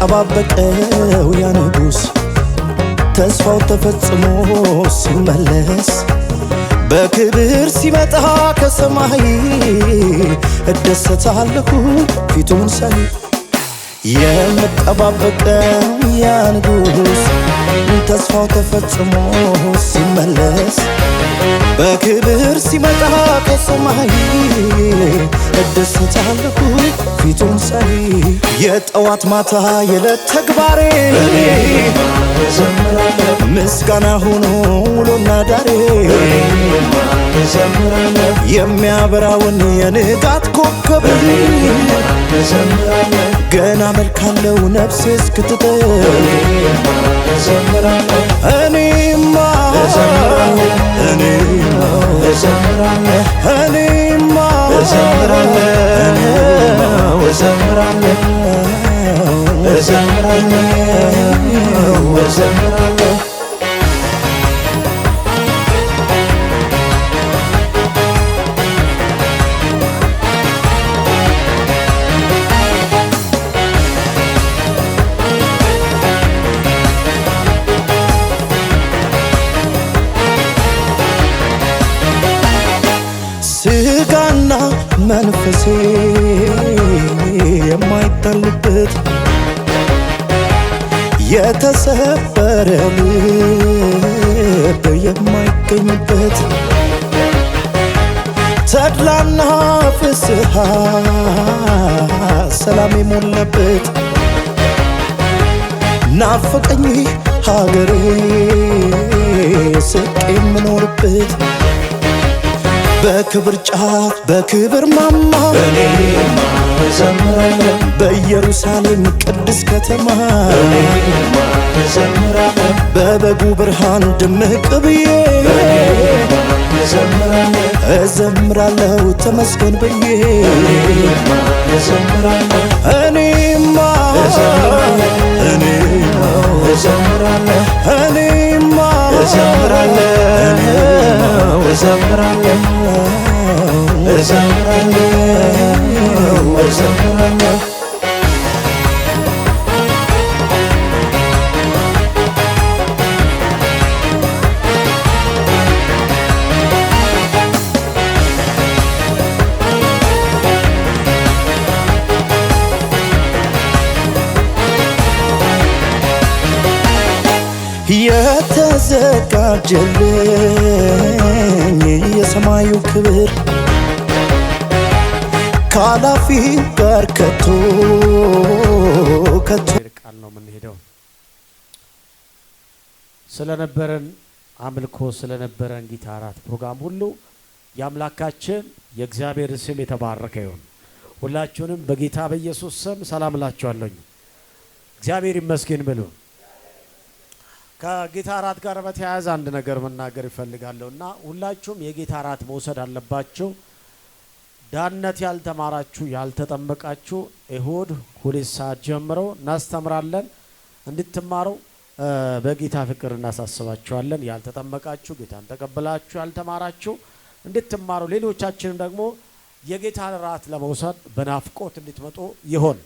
የምጠባበቀው ያ ንጉሥ ተስፋው ተፈጽሞ ሲመለስ በክብር ሲመጣ ከሰማይ እደሰታለሁ ፊቱን ሳይ የምጠባበቀው ያ ንጉሥ ተስፋው ተፈጽሞ ሲመለስ በክብር ሲመጣ ከሰማይ እደሰታለሁ ፊቱን ሳይ የጠዋት ማታ የዕለት ተግባሬ ምስጋና ሆኖ ውሎና ዳሬ የሚያበራውን የንጋት ኮከብ ገና መልካለው ነፍሴ እስክትጠግብ እኔማ ስጋና መንፈሴ የማይጣልበት የተሰበረ ልብ የማይገኝበት ተድላና ፍስሐ ሰላም የሞላበት ናፈቀኝ ሀገሬ ስቄ የምኖርበት በክብር ጫፍ በክብር ማማ በኢየሩሳሌም ቅድስ ከተማ በበጉ ብርሃን ድምቅ ብዬ እዘምራለሁ ተመስገን ብዬ እኔማ የተዘጋጀልኝ የሰማዩ ክብር ካላፊ ጋር ከቶ ቃል ነው የምንሄደው። ስለነበረን አምልኮ ስለነበረን ጊታራት ፕሮግራም ሁሉ የአምላካችን የእግዚአብሔር ስም የተባረከ ይሁን። ሁላችሁንም በጌታ በኢየሱስ ስም ሰላም እላችኋለሁ። እግዚአብሔር ይመስገን ብሉ። ከጌታ እራት ጋር በተያያዘ አንድ ነገር መናገር ይፈልጋለሁና ሁላችሁም የጌታ እራት መውሰድ አለባችሁ። ዳነት ያልተማራችሁ ያልተጠመቃችሁ እሁድ 2 ሰዓት ጀምሮ እናስተምራለን። እንድትማሩ በጌታ ፍቅር እናሳስባችኋለን። ያልተጠመቃችሁ ጌታን ተቀበላችሁ ያልተማራችሁ እንድትማሩ፣ ሌሎቻችንም ደግሞ የጌታ እራት ለመውሰድ በናፍቆት እንድትመጡ ይሆን።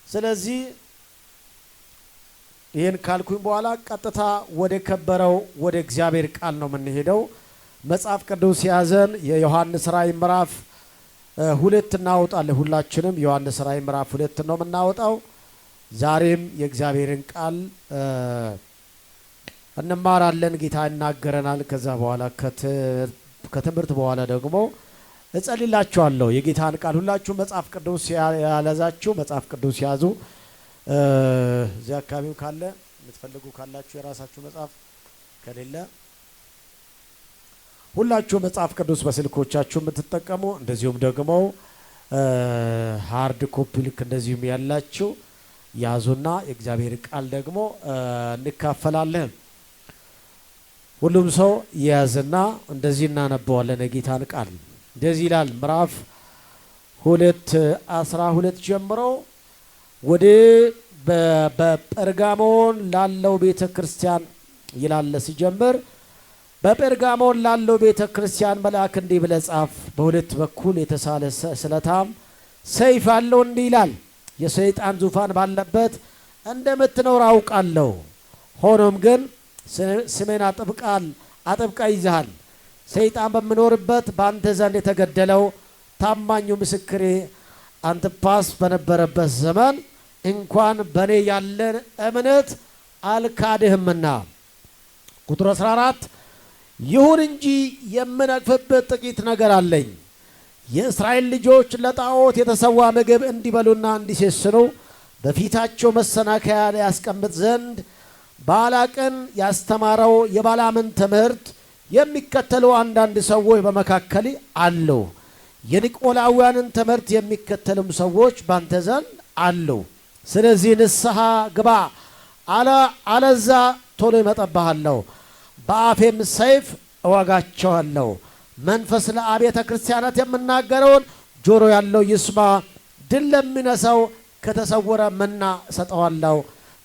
ስለዚህ ይህን ካልኩኝ በኋላ ቀጥታ ወደ ከበረው ወደ እግዚአብሔር ቃል ነው የምንሄደው። መጽሐፍ ቅዱስ ያዘን የዮሐንስ ራእይ ምዕራፍ 2 እናወጣለን። ሁላችንም ዮሐንስ ራእይ ምዕራፍ 2 ነው የምናወጣው። ዛሬም የእግዚአብሔርን ቃል እንማራለን። ጌታ ይናገረናል። ከዛ በኋላ ከትምህርት በኋላ ደግሞ እጸልላችኋለሁ። የጌታን ቃል ሁላችሁም መጽሐፍ ቅዱስ ያለዛችሁ መጽሐፍ ቅዱስ ያዙ። እዚህ አካባቢው ካለ የምትፈልጉ ካላችሁ የራሳችሁ መጽሐፍ ከሌለ ሁላችሁ መጽሐፍ ቅዱስ በስልኮቻችሁ የምትጠቀሙ እንደዚሁም ደግሞ ሃርድ ኮፒ ልክ እንደዚሁም ያላችሁ ያዙና የእግዚአብሔር ቃል ደግሞ እንካፈላለን። ሁሉም ሰው ያዝና እንደዚህ እናነበዋለን። የጌታን ቃል እንደዚህ ይላል። ምዕራፍ 2:12 ጀምሮ ወደ በጴርጋሞን ላለው ቤተ ክርስቲያን ይላል ሲጀምር በጴርጋሞን ላለው ቤተ ክርስቲያን መልአክ እንዲህ ብለህ ጻፍ። በሁለት በኩል የተሳለ ስለታም ሰይፍ አለው እንዲህ ይላል፣ የሰይጣን ዙፋን ባለበት እንደምትኖር አውቃለሁ። ሆኖም ግን ስሜን አጥብቃ ይዘሃል። ሰይጣን በሚኖርበት በአንተ ዘንድ የተገደለው ታማኙ ምስክሬ አንቲጳስ በነበረበት ዘመን እንኳን በእኔ ያለን እምነት አልካድህምና። ቁጥር 14 ይሁን እንጂ የምነቅፍበት ጥቂት ነገር አለኝ። የእስራኤል ልጆች ለጣዖት የተሰዋ ምግብ እንዲበሉና እንዲሴስኑ በፊታቸው መሰናከያ ያስቀምጥ ዘንድ ባላቅን ያስተማረው የባላምን ትምህርት የሚከተሉ አንዳንድ ሰዎች በመካከል አሉ። የኒቆላውያንን ትምህርት የሚከተሉም ሰዎች ባንተ ዘንድ አሉ። ስለዚህ ንስሐ ግባ፣ አለዛ ቶሎ ይመጣብሃለሁ፣ በአፌም ሰይፍ እወጋቸዋለሁ። መንፈስ ለአብያተ ክርስቲያናት የምናገረውን ጆሮ ያለው ይስማ። ድል ለሚነሳው ከተሰወረ መና እሰጠዋለሁ፣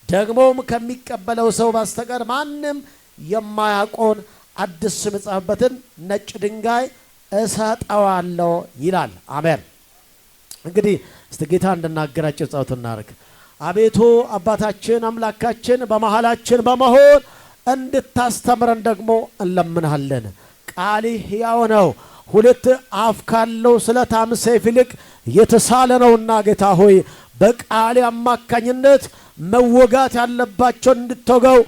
ደግሞም ከሚቀበለው ሰው በስተቀር ማንም የማያውቀውን አዲስ ስም የጻፈበትን ነጭ ድንጋይ እሰጠዋለሁ ይላል። አሜን። እንግዲህ እስቲ ጌታ እንድናገራቸው ጸሎት እናድርግ። አቤቱ አባታችን አምላካችን በመሃላችን በመሆን እንድታስተምረን ደግሞ እንለምንሃለን። ቃልህ ሕያው ነው፣ ሁለት አፍ ካለው ስለታም ሰይፍ ይልቅ የተሳለ ነውና ጌታ ሆይ በቃል አማካኝነት መወጋት ያለባቸውን እንድትወገው፣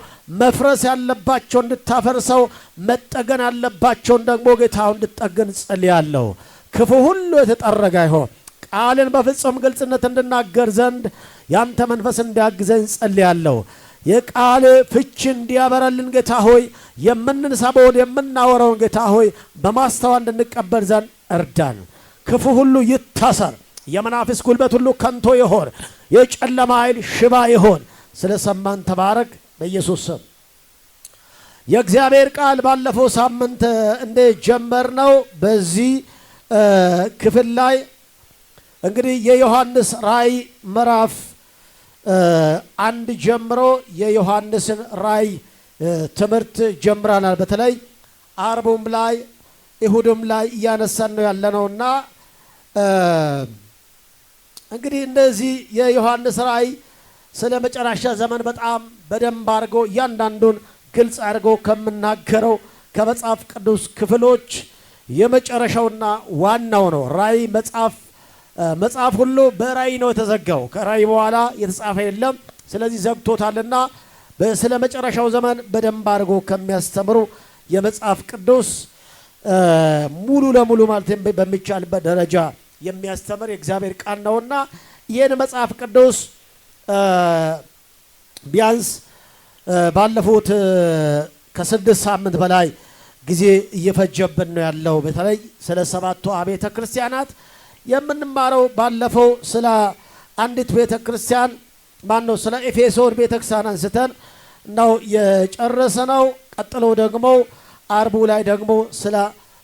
መፍረስ ያለባቸው እንድታፈርሰው፣ መጠገን ያለባቸውን ደግሞ ጌታው እንድትጠግን ጸልያለሁ። ክፉ ሁሉ የተጠረገ ይሆን ቃልን በፍጹም ግልጽነት እንድናገር ዘንድ ያንተ መንፈስ እንዲያግዘን ጸልያለሁ። የቃል ፍቺ እንዲያበራልን ጌታ ሆይ የምንሰማውን የምናወራውን ጌታ ሆይ በማስተዋል እንድንቀበል ዘንድ እርዳን። ክፉ ሁሉ ይታሰር፣ የመናፍስ ጉልበት ሁሉ ከንቶ ይሆን፣ የጨለማ ኃይል ሽባ ይሆን። ስለ ሰማን ተባረክ በኢየሱስ ስም። የእግዚአብሔር ቃል ባለፈው ሳምንት እንደጀመርነው በዚህ ክፍል ላይ እንግዲህ የዮሐንስ ራእይ ምዕራፍ 1 ጀምሮ የዮሐንስን ራእይ ትምህርት ጀምረናል። በተለይ አርቡም ላይ እሁድም ላይ እያነሳን ነው ያለነውና እንግዲህ እንደዚህ የዮሐንስ ራእይ ስለ መጨረሻ ዘመን በጣም በደንብ አድርጎ እያንዳንዱን ግልጽ አድርጎ ከምናገረው ከመጽሐፍ ቅዱስ ክፍሎች የመጨረሻውና ዋናው ነው። ራእይ መጽሐፍ ሁሉ በራእይ ነው የተዘጋው። ከራእይ በኋላ የተጻፈ የለም። ስለዚህ ዘግቶታልና ስለ መጨረሻው ዘመን በደንብ አድርጎ ከሚያስተምሩ የመጽሐፍ ቅዱስ ሙሉ ለሙሉ ማለት በሚቻልበት ደረጃ የሚያስተምር የእግዚአብሔር ቃል ነውና ይህን መጽሐፍ ቅዱስ ቢያንስ ባለፉት ከ6 ሳምንት በላይ ጊዜ እየፈጀብን ነው ያለው። በተለይ ስለ 7ቱ አብያተ ክርስቲያናት የምንማረው ባለፈው ስለ አንዲት ቤተ ክርስቲያን ማነው ስለ ኤፌሶን ቤተ ክርስቲያን አንስተን ነው የጨረሰነው። ቀጥሎ ደግሞ አርቡ ላይ ደግሞ ስለ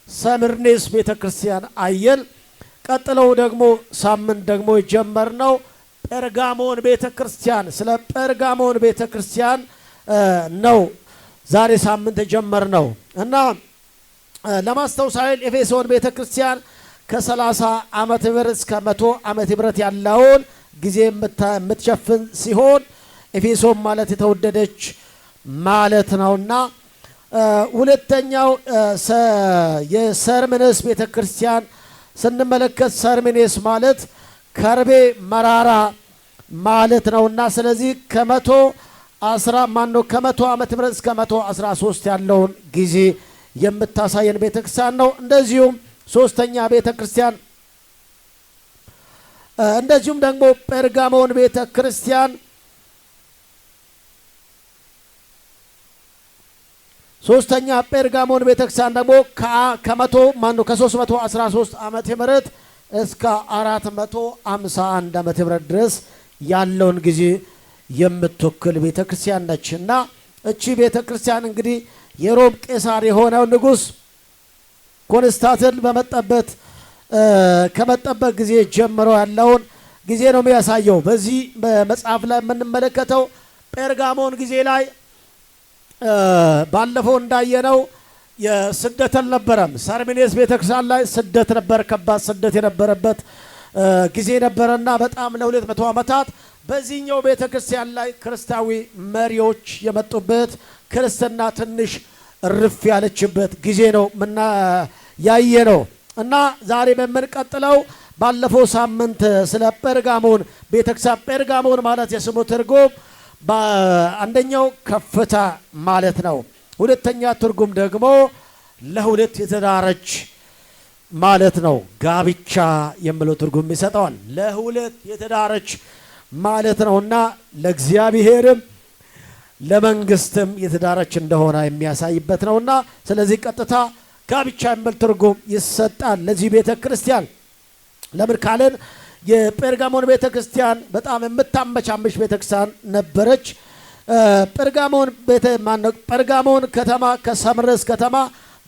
ሰምርኔስ ቤተ ክርስቲያን አየን። ቀጥሎ ደግሞ ሳምንት ደግሞ የጀመርነው ጴርጋሞን ቤተ ክርስቲያን ስለ ጴርጋሞን ቤተ ክርስቲያን ነው ዛሬ ሳምንት የጀመርነው እና ለማስታወስ ያህል ኤፌሶን ቤተ ክርስቲያን ከ30 ዓመተ ምህረት እስከ 100 ዓመተ ምህረት ያለውን ጊዜ የምትሸፍን ሲሆን ኤፌሶን ማለት የተወደደች ማለት ነውና ሁለተኛው የሰርምኔስ ቤተ ክርስቲያን ስንመለከት ሰርምኔስ ማለት ከርቤ መራራ ማለት ነውና ስለዚህ ከ100 ዓመተ ምህረት እስከ 113 ያለውን ጊዜ የምታሳየን ቤተ ክርስቲያን ነው። እንደዚሁም ሶስተኛ ቤተ ክርስቲያን እንደዚሁም ደግሞ ጴርጋሞን ቤተ ክርስቲያን ሶስተኛ ጴርጋሞን ቤተ ክርስቲያን ደግሞ ከ313 ዓመተ ምህረት እስከ 451 ዓመተ ምህረት ድረስ ያለውን ጊዜ የምትወክል ቤተ ክርስቲያን ነችና እቺ ቤተ ክርስቲያን እንግዲህ የሮም ቄሳር የሆነው ንጉስ ኮንስታንቲን ከመጠበት ጊዜ ጀምሮ ያለውን ጊዜ ነው የሚያሳየው። በዚህ በመጽሐፍ ላይ የምንመለከተው ጴርጋሞን ጊዜ ላይ ባለፈው እንዳየነው የስደት አልነበረም። ሰርምኔስ ቤተክርስቲያን ላይ ስደት ነበር፣ ከባድ ስደት የነበረበት ጊዜ ነበረና በጣም ለ200 ዓመታት በዚህኛው ቤተክርስቲያን ላይ ክርስቲያዊ መሪዎች የመጡበት ክርስትና ትንሽ እርፍ ያለችበት ጊዜ ነው ያየ ነው እና ዛሬ በምንቀጥለው ባለፈው ሳምንት ስለ ጴርጋሞን ቤተክርስቲያን ጴርጋሞን ማለት የስሙ ትርጉም አንደኛው ከፍታ ማለት ነው። ሁለተኛ ትርጉም ደግሞ ለሁለት የተዳረች ማለት ነው። ጋብቻ የሚለው ትርጉም ይሰጠዋል። ለሁለት የተዳረች ማለት ነውና ለእግዚአብሔርም ለመንግስትም የተዳረች እንደሆነ የሚያሳይበት ነውና ስለዚህ ቀጥታ ጋብቻ የሚል ትርጉም ይሰጣል ለዚህ ቤተ ክርስቲያን። ለምን ካለን የጴርጋሞን ቤተ ክርስቲያን በጣም የምታመቻመች ቤተ ክርስቲያን ነበረች። ጴርጋሞን ከተማ ከሰምርስ ከተማ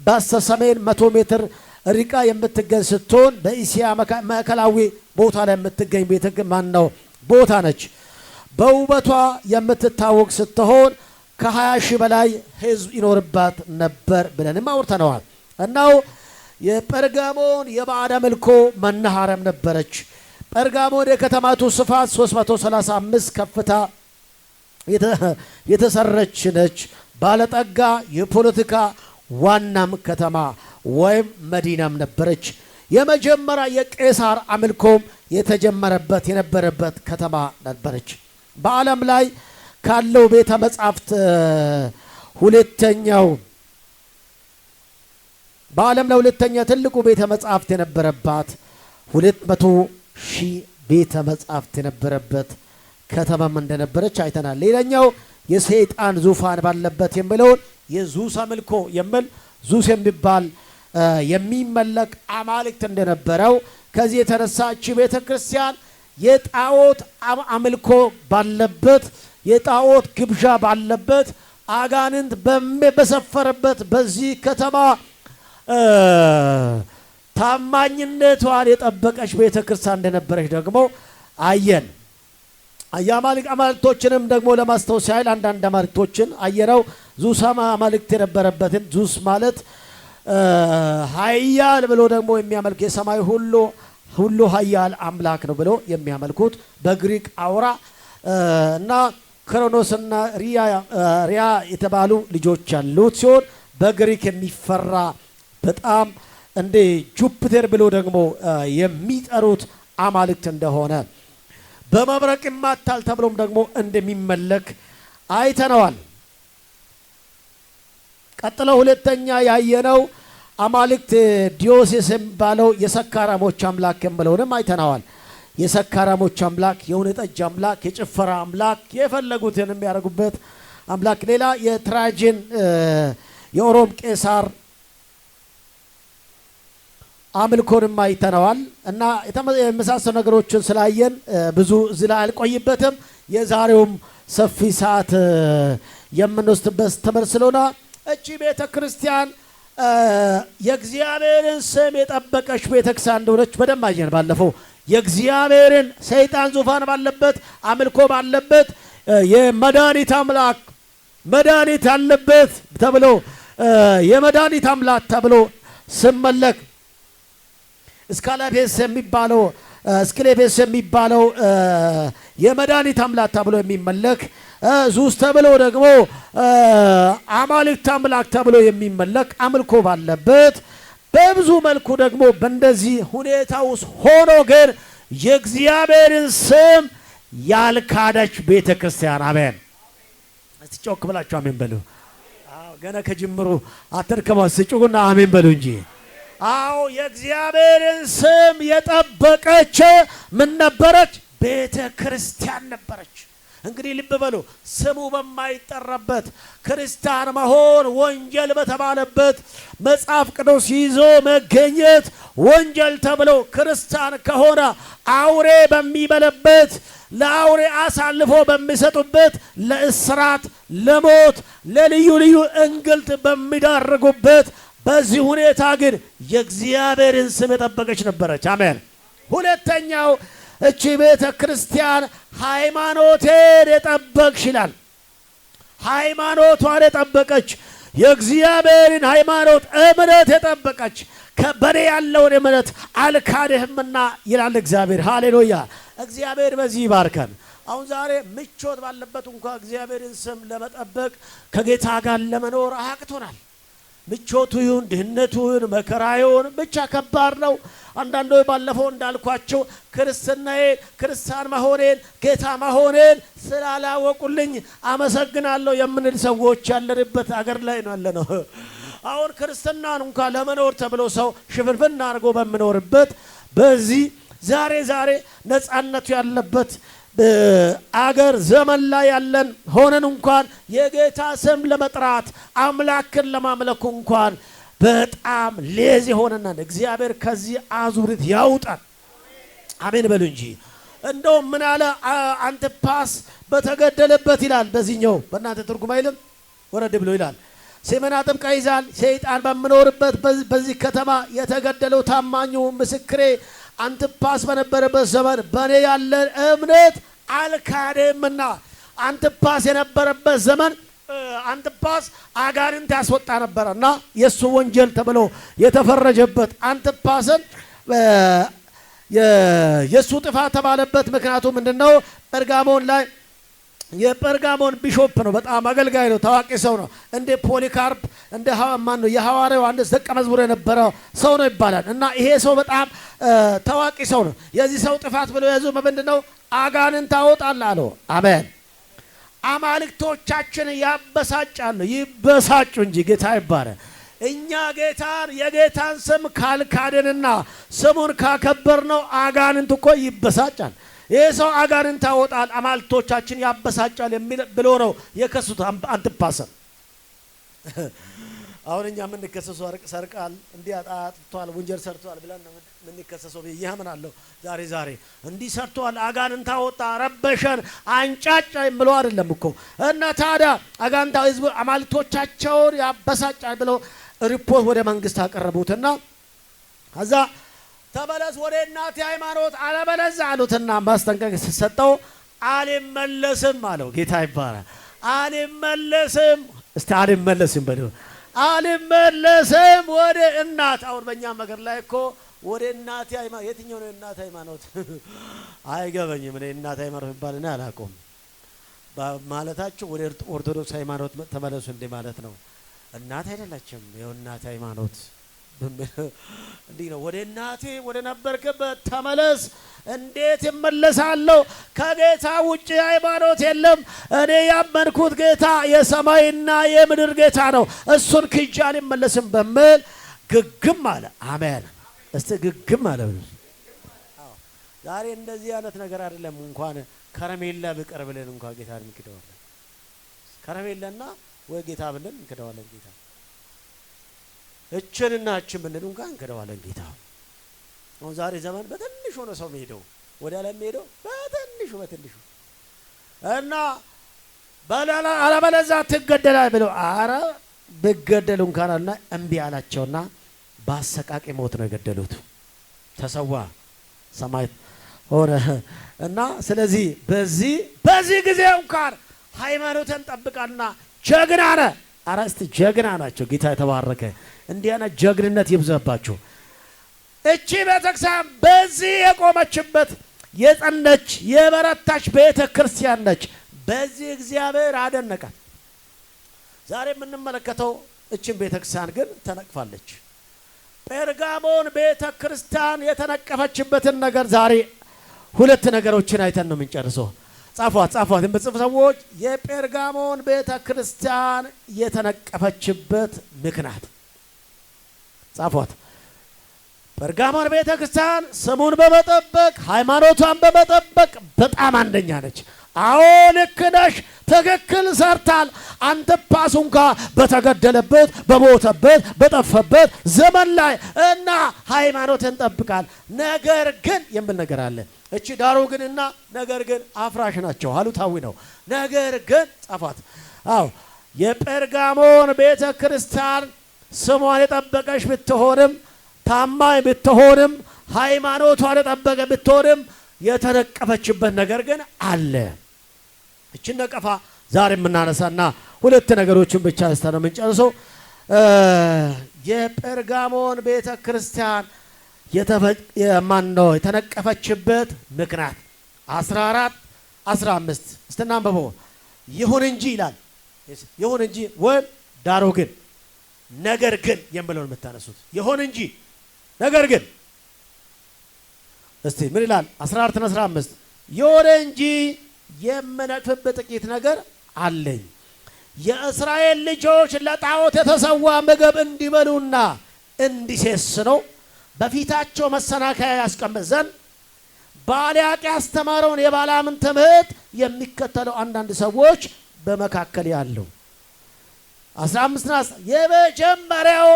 በስተሰሜን 100 ሜትር ርቃ የምትገኝ ስትሆን በእስያ ማዕከላዊ ቦታ ላይ የምትገኝ ቦታ ነች። በውበቷ የምትታወቅ ስትሆን ከ20 ሺህ በላይ ሕዝብ ይኖርባት ነበር ብለንም አውርተነዋል። እናው የጴርጋሞን የባዕድ አምልኮ መናኸሪያም ነበረች። ጴርጋሞን የከተማቱ ስፋት 335 ከፍታ የተሰረች ነች። ባለጠጋ የፖለቲካ ዋናም ከተማ ወይም መዲናም ነበረች። የመጀመሪያ የቄሳር አምልኮም የተጀመረበት የነበረበት ከተማ ነበረች። በዓለም ላይ ካለው ቤተ መጻሕፍት በዓለም ላይ ሁለተኛ ትልቁ ቤተ መጻሕፍት የነበረባት 200 ሺህ ቤተ መጻሕፍት የነበረበት ከተማም እንደነበረች አይተናል። ሌላኛው የሰይጣን ዙፋን ባለበት የሚለውን የዙስ አምልኮ የሚል ዙስ የሚባል የሚመለክ አማልክት እንደነበረው ከዚህ የተነሳች ቤተ ክርስቲያን የጣዖት አምልኮ ባለበት የጣዖት ግብዣ ባለበት አጋንንት በሰፈረበት በዚህ ከተማ ታማኝነቷን የጠበቀች ቤተ ክርስቲያን እንደነበረች ደግሞ አየን። አማልክቶችንም ደግሞ ለማስታወስ ያህል አንዳንድ አማልክቶችን አየነው። ዙስ አማልክት የነበረበትን ዙስ ማለት ኃያል ብሎ ደግሞ የሚያመልክ የሰማይ ሁሉ ኃያል አምላክ ነው ብሎ የሚያመልኩት በግሪክ አውራ እና ክሮኖስና ሪያ የተባሉ ልጆች ያሉት ሲሆን በግሪክ የሚፈራ በጣም እንደ ጁፒተር ብሎ ደግሞ የሚጠሩት አማልክት እንደሆነ በመብረቅ ይማታል ተብሎም ደግሞ እንደሚመለክ አይተነዋል። ቀጥለው ሁለተኛ ያየነው አማልክት ዲዮሴስ የሚባለው የሰካራሞች አምላክ የሚለውንም አይተነዋል። የሰካራሞች አምላክ፣ የወይን ጠጅ አምላክ፣ የጭፈራ አምላክ፣ የፈለጉትን የሚያደርጉበት አምላክ። ሌላ የትራጅን የሮም ቄሳር አምልኮንም አይተነዋል እና የመሳሰሉ ነገሮችን ስላየን ብዙ እዚህ ላይ አልቆይበትም። የዛሬውም ሰፊ ሰዓት የምንወስድበት ትምህርት ስለሆነ እቺ ቤተ ክርስቲያን የእግዚአብሔርን ስም የጠበቀች ቤተ ክርስቲያን እንደሆነች በደንብ አየን። ባለፈው የእግዚአብሔርን ሰይጣን ዙፋን ባለበት አምልኮ ባለበት የመድኃኒት አምላክ መድኃኒት አለበት ተብሎ የመድኃኒት አምላክ ተብሎ ስመለክ እስክሌፔስ የሚባለው የመድኃኒት አምላክ ተብሎ የሚመለክ ዙስ ተብሎ ደግሞ አማልክት አምላክ ተብሎ የሚመለክ አምልኮ ባለበት በብዙ መልኩ ደግሞ በእንደዚህ ሁኔታ ውስጥ ሆኖ ግን የእግዚአብሔርን ስም ያልካደች ቤተ ክርስቲያን። አሜን። እስቲ ጮክ ብላችሁ አሜን በሉ። ገና ከጅምሩ አትርከማው ስጩና አሜን በሉ እንጂ። አዎ የእግዚአብሔርን ስም የጠበቀች ምን ነበረች? ቤተ ክርስቲያን ነበረች። እንግዲህ ልብ በሉ፣ ስሙ በማይጠራበት ክርስቲያን መሆን ወንጀል በተባለበት መጽሐፍ ቅዱስ ይዞ መገኘት ወንጀል ተብሎ ክርስቲያን ከሆነ አውሬ በሚበለበት ለአውሬ አሳልፎ በሚሰጡበት ለእስራት፣ ለሞት፣ ለልዩ ልዩ እንግልት በሚዳርጉበት በዚህ ሁኔታ ግን የእግዚአብሔርን ስም የጠበቀች ነበረች። አሜን። ሁለተኛው እቺ ቤተ ክርስቲያን ሃይማኖቴን የጠበቅሽ ይላል። ሃይማኖቷን የጠበቀች የእግዚአብሔርን ሃይማኖት እምነት የጠበቀች በኔ ያለውን እምነት አልካድህምና ይላል እግዚአብሔር። ሃሌሉያ። እግዚአብሔር በዚህ ይባርከን። አሁን ዛሬ ምቾት ባለበት እንኳን እግዚአብሔርን ስም ለመጠበቅ ከጌታ ጋር ለመኖር አቅቶናል። ምቾቱ ይሁን ድህነቱ ይሁን መከራ ይሁን ብቻ ከባድ ነው። አንዳንዶች ባለፈው እንዳልኳቸው ክርስቲያን መሆኔን ጌታ መሆኔን ስላላወቁልኝ አመሰግናለሁ የምንል ሰዎች ያለንበት አገር ላይ ነው ያለነው። አሁን ክርስትናን እንኳን ለመኖር ተብሎ ሰው ሽፍንፍን አድርጎ በሚኖርበት በዚህ ዛሬ ነፃነቱ ያለበት አገር ዘመን ላይ ያለን ሆነን እንኳን የጌታ ስም ለመጥራት አምላክን ለማምለክ እንኳን በጣም ሌዚ ሆነናል። እግዚአብሔር ከዚህ አዙሪት ያውጣን። አሜን በሉ እንጂ። እንደውም ምን አለ አንቲጳስ በተገደለበት ይላል። በዚህኛው በእናንተ ትርጉም አይልም ወረድ ብሎ ይላል ሰሜን አጥብቃ ይዛል ሰይጣን በሚኖርበት በዚህ ከተማ የተገደለው ታማኙ ምስክሬ አንቲጳስ በነበረበት ዘመን በኔ ያለ እምነት አልካደምና። አንቲጳስ የነበረበት ዘመን አንቲጳስ አጋንንት ያስወጣ ነበርና የሱ ወንጀል ተብሎ የተፈረጀበት አንቲጳስን የሱ ጥፋት ተባለበት። ምክንያቱ ምንድነው? ጴርጋሞን ላይ የጴርጋሞን ቢሾፕ ነው። በጣም አገልጋይ ነው። ታዋቂ ሰው ነው። እንደ ፖሊካርፕ እንደ ማን ነው የሐዋርያው አንድ ደቀ መዝሙር የነበረ ሰው ነው ይባላል። እና ይሄ ሰው በጣም ታዋቂ ሰው ነው። የዚህ ሰው ጥፋት ብለው ያዙ ምንድነው? አጋንንት ታወጣለህ አለው። አሜን። አማልክቶቻችን ያበሳጫሉ። ይበሳጩ እንጂ ጌታ ይባረክ። እኛ የጌታን ስም ካልካደንና ስሙን ካከበርነው አጋንንት እኮ ይበሳጫል። ይህ ሰው አጋንንት ያወጣል አማልክቶቻችን ያበሳጫል የሚል ብሎ ነው የከሱት አንቲጳስን። አሁን እኛ ምን ከሰሰው ሰርቃል እንዲህ አጥፍቷል ወንጀል ሰርቷል ብለን ምን ከሰሰው ያምናለሁ። ዛሬ እንዲህ ሰርቷል አጋንንት አወጣ ረበሸን አንጫጫ ብለው አይደለም እኮ። እና ታዲያ አጋንንት ህዝብ አማልክቶቻቸውን ያበሳጫል ብለው ሪፖርት ወደ መንግስት አቀረቡትና ከዛ ተመለስ ወደ እናቴ ሃይማኖት አለበለዚያ አሉትና ማስጠንቀቂያ ሲሰጠው አልመለስም አለው። ጌታ ይባረክ። አልመለስም። እስቲ አልመለስም በሉ። አልመለስም ወደ እናት። አሁን በእኛ ሀገር ላይ እኮ ወደ እናቴ ሃይማኖት የትኛው ነው እናት ሃይማኖት? አይገበኝም። እኔ እናት ሃይማኖት የሚባል እኔ አላውቀውም። ማለታቸው ወደ ኦርቶዶክስ ሃይማኖት ተመለሱ እንደ ማለት ነው። እናት አይደላችም። የእናት ሃይማኖት እንዲህ ነው። ወደ እናቴ ወደ ነበርክበት ተመለስ። እንዴት ይመለሳለሁ? ከጌታ ውጪ ሃይማኖት የለም። እኔ ያመንኩት ጌታ የሰማይና የምድር ጌታ ነው። እሱን ክጄ አልመለስም በሚል ግግም አለ። አሜን። እስቲ ግግም አለ። ዛሬ እንደዚህ አይነት ነገር አይደለም። እንኳን ከረሜላ ብቀር ብለን እንኳን ጌታን እንክደዋለን። ከረሜላና ወይ ጌታ ብለን እንክደዋለን ጌታ እችንና እችን ብንል እንኳን እንክደዋለን ጌታ። አሁን ዛሬ ዘመን በትንሹ ነው ሰው የሚሄደው ወደ ዓለም የሚሄደው በትንሹ እና ባላላ አለበለዚያ ትገደላለህ ብለው አረ በገደሉ እንኳን አለና እምቢ አላቸውና በአሰቃቂ ሞት ነው የገደሉት። ተሰዋ ሰማይ ሆነ እና ስለዚህ በዚህ ጊዜ እንኳን ሃይማኖትን ጠብቃልና ጀግና ነህ። አረ እስቲ ጀግና ናቸው። ጌታ የተባረከ እንዲያና ጀግንነት ይብዛባችሁ። እቺ ቤተክርስቲያን በዚህ የቆመችበት የጸነች የበረታች ቤተክርስቲያን ነች። በዚህ እግዚአብሔር አደነቃት። ዛሬ የምንመለከተው እቺን ቤተክርስቲያን ግን ተነቅፋለች። ጴርጋሞን ቤተክርስቲያን የተነቀፈችበትን ነገር ዛሬ ሁለት ነገሮችን አይተን ነው የምንጨርሰው። ጻፏት የምትጽፉ ሰዎች የጴርጋሞን ቤተክርስቲያን የተነቀፈችበት ምክንያት ጻፏት። ጴርጋሞን ቤተክርስቲያን ስሙን በመጠበቅ ሃይማኖቷን በመጠበቅ በጣም አንደኛ ነች። አዎ ልክ ነሽ፣ ትክክል ሰርታል። አንቲጳስ እንኳን በተገደለበት በሞተበት በጠፈበት ዘመን ላይ እና ሃይማኖትን ጠብቃል። ነገር ግን የሚል ነገር አለ። እቺ ዳሩ ግንና ነገር ግን አፍራሽ ናቸው። አሉታዊ ነው። ነገር ግን ጻፏት። አዎ የጴርጋሞን ቤተክርስቲያን ስሟን የጠበቀች ብትሆንም ታማኝ ብትሆንም ሃይማኖቷን የጠበቀ ብትሆንም የተነቀፈችበት ነገር ግን አለ። እቺን ነቀፋ ዛሬ የምናነሳና ሁለት ነገሮችን ብቻ አንስተን የምንጨርሰው የጴርጋሞን ቤተ ክርስቲያን የተነቀፈችበት ምክንያት 14 15 እስተናንበቦ ይሁን እንጂ ይላል። ይሁን እንጂ ወይም ዳሩ ግን ነገር ግን የሚለውን የምታነሱት ይሁን እንጂ ነገር ግን እስቲ ምን ይላል? 14 15 ይሁን እንጂ የምነቅፍበት ጥቂት ነገር አለኝ። የእስራኤል ልጆች ለጣዖት የተሰዋ ምግብ እንዲበሉና እንዲሴስኑ በፊታቸው መሰናከያ ያስቀምጥ ዘንድ ባልያቅ ያስተማረውን የባላምን ትምህርት የሚከተለው አንዳንድ ሰዎች በመካከል ያለው 15 የመጀመሪያው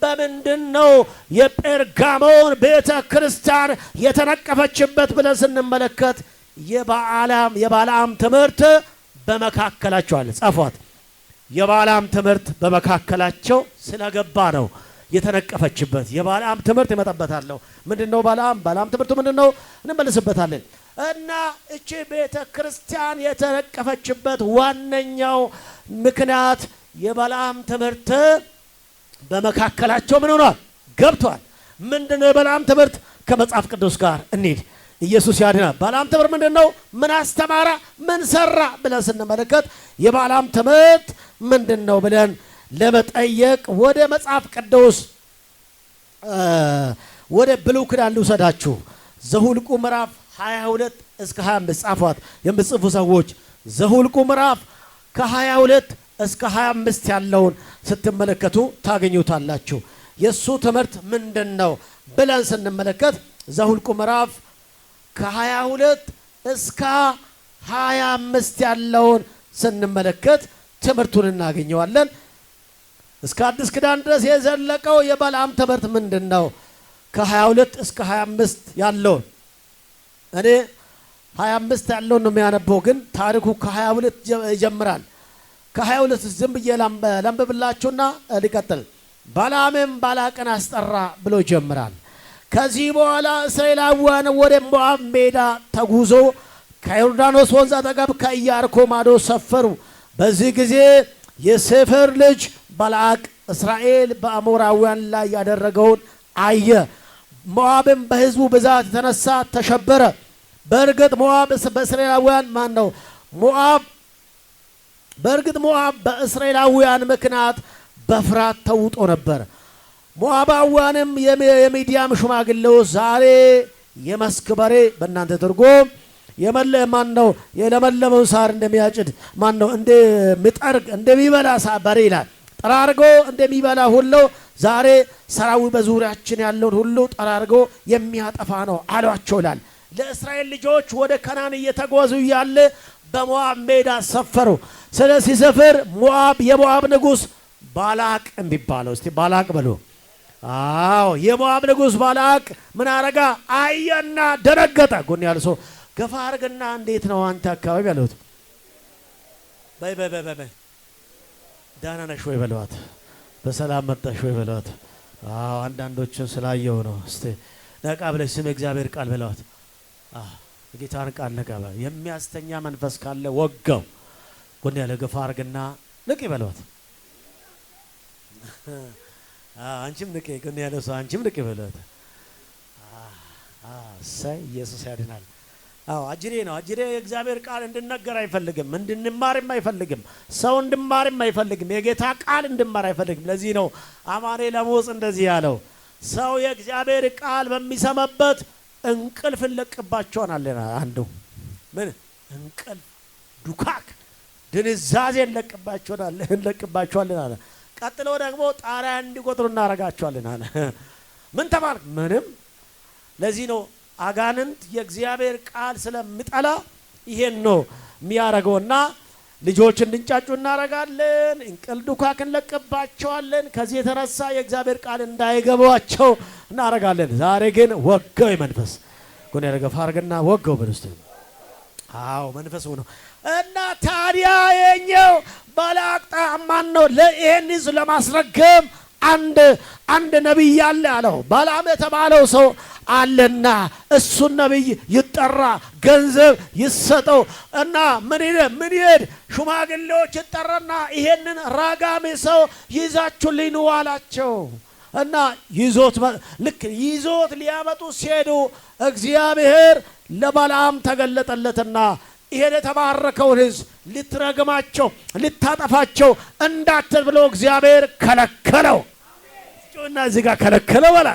በምንድን ነው የጴርጋሞን ቤተ ክርስቲያን የተነቀፈችበት ብለን ስንመለከት የባላም ትምህርት በመካከላቸው አለ። ጻፏት። የባላም ትምህርት በመካከላቸው ስለገባ ነው የተነቀፈችበት። የባላም ትምህርት ይመጣበታለሁ። ምንድነው ባላም ትምህርቱ ምንድነው? እንመልስበታለን። እና እቺ ቤተ ክርስቲያን የተነቀፈችበት ዋነኛው ምክንያት የባላም ትምህርት በመካከላቸው ምን ሆኗል? ገብቷል። ምንድነው የባላም ትምህርት? ከመጽሐፍ ቅዱስ ጋር እንሂድ። ኢየሱስ ያድናል። ባላም ትምህርት ምንድነው? ምን አስተማራ? ምን ሰራ ብለን ስንመለከት የባላም ትምህርት ምንድነው ብለን ለመጠየቅ ወደ መጽሐፍ ቅዱስ ወደ ብሉይ ኪዳን ልውሰዳችሁ። ዘኍልቍ ምዕራፍ 22 እስከ 25 ጻፏት የምትጽፉ ሰዎች። ዘኍልቍ ምዕራፍ ከ22 እስከ 25 ያለውን ስትመለከቱ ታገኙታላችሁ። የሱ ትምህርት ምንድነው ብለን ስንመለከት ዘኍልቍ ምዕራፍ ከ22 እስከ 25 ያለውን ስንመለከት ትምህርቱን እናገኘዋለን። እስከ አዲስ ኪዳን ድረስ የዘለቀው የባላም ትምህርት ምንድነው? ከ22 እስከ 25 ያለውን እኔ 25 ያለውን ነው የሚያነበው፣ ግን ታሪኩ ከ22 ይጀምራል። ከ22 ዝም ብዬ ላንብብላችሁና ሊቀጥል። ባላምም ባላቅን አስጠራ ብሎ ይጀምራል። ከዚህ በኋላ እስራኤላውያን ወደ ሞዓብ ሜዳ ተጉዞ ከዮርዳኖስ ወንዝ አጠገብ ከኢያሪኮ ማዶ ሰፈሩ። በዚህ ጊዜ የሴፈር ልጅ ባላቅ እስራኤል በአሞራውያን ላይ ያደረገውን አየ። ሞዓብም በሕዝቡ ብዛት የተነሳ ተሸበረ። በእርግጥ ሞዓብ በእስራኤላውያን ምክንያት በፍርሃት ተውጦ ነበር። ሞዓባውያንም የሚዲያም ሽማግሌዎች ዛሬ የመስክ በሬ በእናንተ ትርጉም የለመለመውን ሳር እንደሚያጭድ እንደሚጠርግ እንደሚበላ በሬ ይላል። ጠራርጎ እንደሚበላ ሁሉ ዛሬ ሰራዊት በዙሪያችን ያለውን ሁሉ ጠራርጎ የሚያጠፋ ነው አሏቸው ይላል። ለእስራኤል ልጆች ወደ ከናን እየተጓዙ ያለ በሞዓብ ሜዳ ሰፈሩ። ስለዚህ ሰፈር የሞዓብ ንጉሥ ባላቅ የሚባለው እስቲ ባላቅ በሉ። አዎ የሞዓብ ንጉሥ ባላቅ ምን አረጋ? አየና ደነገጠ። ጎን ያለ ሰው ገፋ አርግና እንዴት ነው አንተ አካባቢ ያለሁት? በይ ደህና ነሽ ወይ በለዋት። በሰላም መጣሽ ወይ በለዋት። አዎ አንዳንዶችን ስላየው ነው። እስቲ ነቃ ብለሽ ስም እግዚአብሔር ቃል በለዋት። ጌታን ቃል ነቃ በል። የሚያስተኛ መንፈስ ካለ ወጋው። ጎን ያለ ገፋ አርግና ንቂ በለዋት። አንቺም ንቂ። ጎን ያለ ሰው አንቺም ንቂ በለዋት። ሳይ ኢየሱስ ያድናል። አጅሬ ነው። አጅሬ የእግዚአብሔር ቃል እንድንነገር አይፈልግም፣ እንድንማርም አይፈልግም፣ ሰው እንድማርም አይፈልግም፣ የጌታ ቃል እንድማር አይፈልግም። ለዚህ ነው አማኑኤል አሞጽ እንደዚህ ያለው፣ ሰው የእግዚአብሔር ቃል በሚሰማበት እንቅልፍ እንለቅባቸዋል። አንዱ ምን እንቅልፍ፣ ዱካክ፣ ድንዛዜ እንለቅባቸዋለን አለ። ቀጥሎ ደግሞ ጣሪያ እንዲቆጥሩ እናረጋቸዋለን አለ። ምን ተባልክ? ምንም። ለዚህ ነው አጋንንት የእግዚአብሔር ቃል ስለሚጠላ ይሄን ነው የሚያረገውና ልጆች እንድንጫጩ እናረጋለን። እንቅልፍ ዱካክ እንለቅባቸዋለን። ከዚህ የተነሳ የእግዚአብሔር ቃል እንዳይገባቸው እናረጋለን። ዛሬ ግን ወገው መንፈስ ጎን ያደረገ ፋርግና ወገው በልስት አዎ መንፈሱ ነው። እና ታዲያ የኛው ባላቅ ማን ነው? ለይሄን ለማስረገም አንድ አንድ ነቢይ አለ አለው። ባላም የተባለው ሰው አለና እሱን ነቢይ ይጠራ፣ ገንዘብ ይሰጠው እና ምን ይሄድ ሽማግሌዎች ይጠራና ይሄንን ራጋሚ ሰው ይዛችሁልኝ ኑ አላቸው። እና ልክ ይዞት ሊያመጡ ሲሄዱ እግዚአብሔር ለባላም ተገለጠለትና ይሄን የተባረከውን ሕዝብ ልትረግማቸው ልታጠፋቸው እንዳትል ብሎ እግዚአብሔር ከለከለው። እና እዚህ ጋር ከለከለው በላ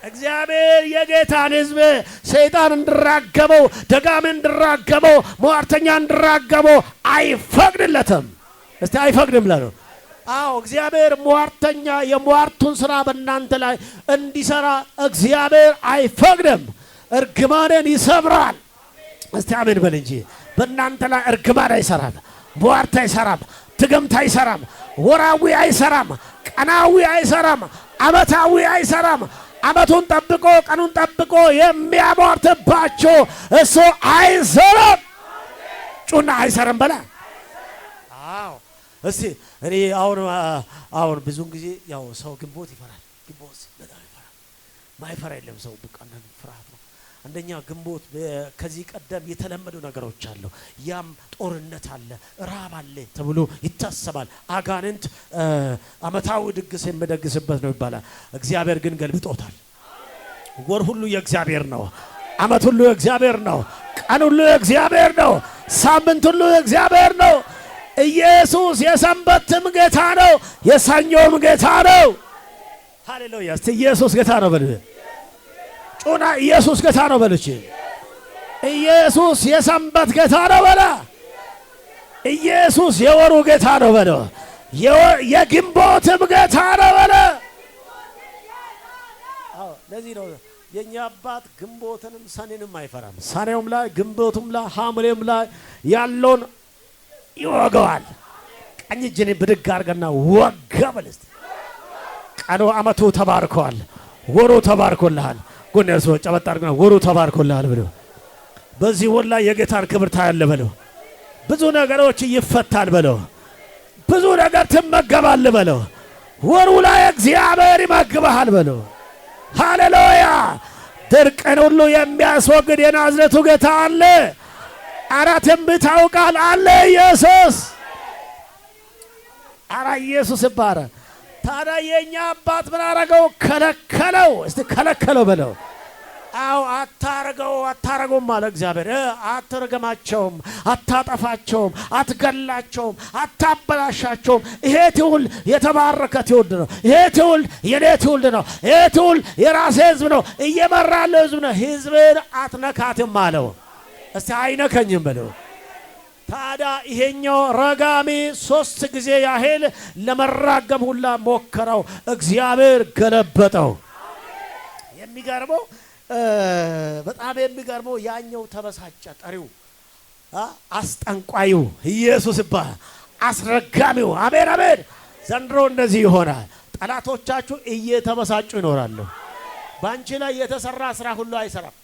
እግዚአብሔር የጌታን ሕዝብ ሰይጣን እንድራገመው፣ ደጋሚ እንድራገመው፣ ሟርተኛ እንድራገመው አይፈቅድለትም። እስቲ አይፈቅድም ለነው። አዎ እግዚአብሔር ሟርተኛ የሟርቱን ስራ በእናንተ ላይ እንዲሰራ እግዚአብሔር አይፈቅድም። እርግማንን ይሰብራል። እስቲ አሜን በል እንጂ። በእናንተ ላይ እርግማን አይሰራም፣ ሟርት አይሰራም፣ ትግምት አይሰራም፣ ወራዊ አይሰራም፣ ቀናዊ አይሰራም፣ አመታዊ አይሰራም። አመቱን ጠብቆ ቀኑን ጠብቆ የሚያሟርትባቸው እሱ አይሰራም። ጩና አይሰራም በላ። አዎ እስቲ እኔ አሁን ብዙን ጊዜ ያው ሰው ግንቦት ይፈራል። ግንቦት በጣም ይፈራል። ማይፈራ የለም ሰው በቃናን ፍርሃት ነው። አንደኛ ግንቦት ከዚህ ቀደም የተለመዱ ነገሮች አሉ። ያም ጦርነት አለ፣ ራብ አለ ተብሎ ይታሰባል። አጋንንት አመታዊ ድግስ የሚደግስበት ነው ይባላል። እግዚአብሔር ግን ገልብጦታል። ወር ሁሉ የእግዚአብሔር ነው። አመት ሁሉ የእግዚአብሔር ነው። ቀን ሁሉ የእግዚአብሔር ነው። ሳምንት ሁሉ የእግዚአብሔር ነው። ኢየሱስ የሰንበትም ጌታ ነው፣ የሰኞም ጌታ ነው። ሃሌሉያ! እስቲ ኢየሱስ ጌታ ነው በል። ጩና ኢየሱስ ጌታ ነው በልች። ኢየሱስ የሰንበት ጌታ ነው በለ። ኢየሱስ የወሩ ጌታ ነው በለ። የግንቦትም ጌታ ነው በለ። አዎ ለዚህ ነው የኛ አባት ግንቦትንም ሰኔንም አይፈራም። ሰኔውም ላይ ግንቦቱም ላይ ሐምሌም ላይ ያለውን ይወጋዋል። ቀኝ እጅን ብድግ አድርገና ወጋ በል እስቲ። ቀኑ አመቱ ተባርኳል፣ ወሩ ተባርኮልሃል። ጎን ያርሶ ጨበጥ አድርገና ወሩ ተባርኮልሃል ብሎ በዚህ ወር ላይ የጌታን ክብር ታያለህ በለው። ብዙ ነገሮች ይፈታል በለው። ብዙ ነገር ትመገባለህ በለው። ወሩ ላይ እግዚአብሔር ይመግብሃል በለው። ሃሌሉያ! ድርቅን ሁሉ የሚያስወግድ የናዝሬቱ ጌታ አለ። አረ ትንቢት ያውቃል አለ ኢየሱስ። አረ ኢየሱስ ይባረክ። ታዲያ የኛ አባት ምን አረገው? ከለከለው። እስቲ ከለከለው በለው። አው አታረገውም አለ እግዚአብሔር። አትርገማቸውም፣ አታጠፋቸውም፣ አትገላቸውም፣ አታበላሻቸውም። ይሄ ትውልድ የተባረከ ትውልድ ነው። ይሄ ትውልድ የኔ ትውልድ ነው። ይሄ ትውልድ የራሴ ሕዝብ ነው። እየመራለ ሕዝብ ነው። ሕዝብን አትነካትም አለው። እስቲ አይነከኝም በለው። ታዲያ ይሄኛው ረጋሚ 3 ጊዜ ያህል ለመራገም ሁላ ሞከረው፣ እግዚአብሔር ገለበጠው። የሚገርመው በጣም የሚገርመው ያኛው ተበሳጨ። ጠሪው አስጠንቋዩ ኢየሱስ ይባላል። አስረጋሚው አሜን አሜን። ዘንድሮ እንደዚህ ይሆናል። ጠላቶቻችሁ እየተበሳጩ ይኖራሉ። ባንቺ ላይ የተሰራ ስራ ሁሉ አይሰራም።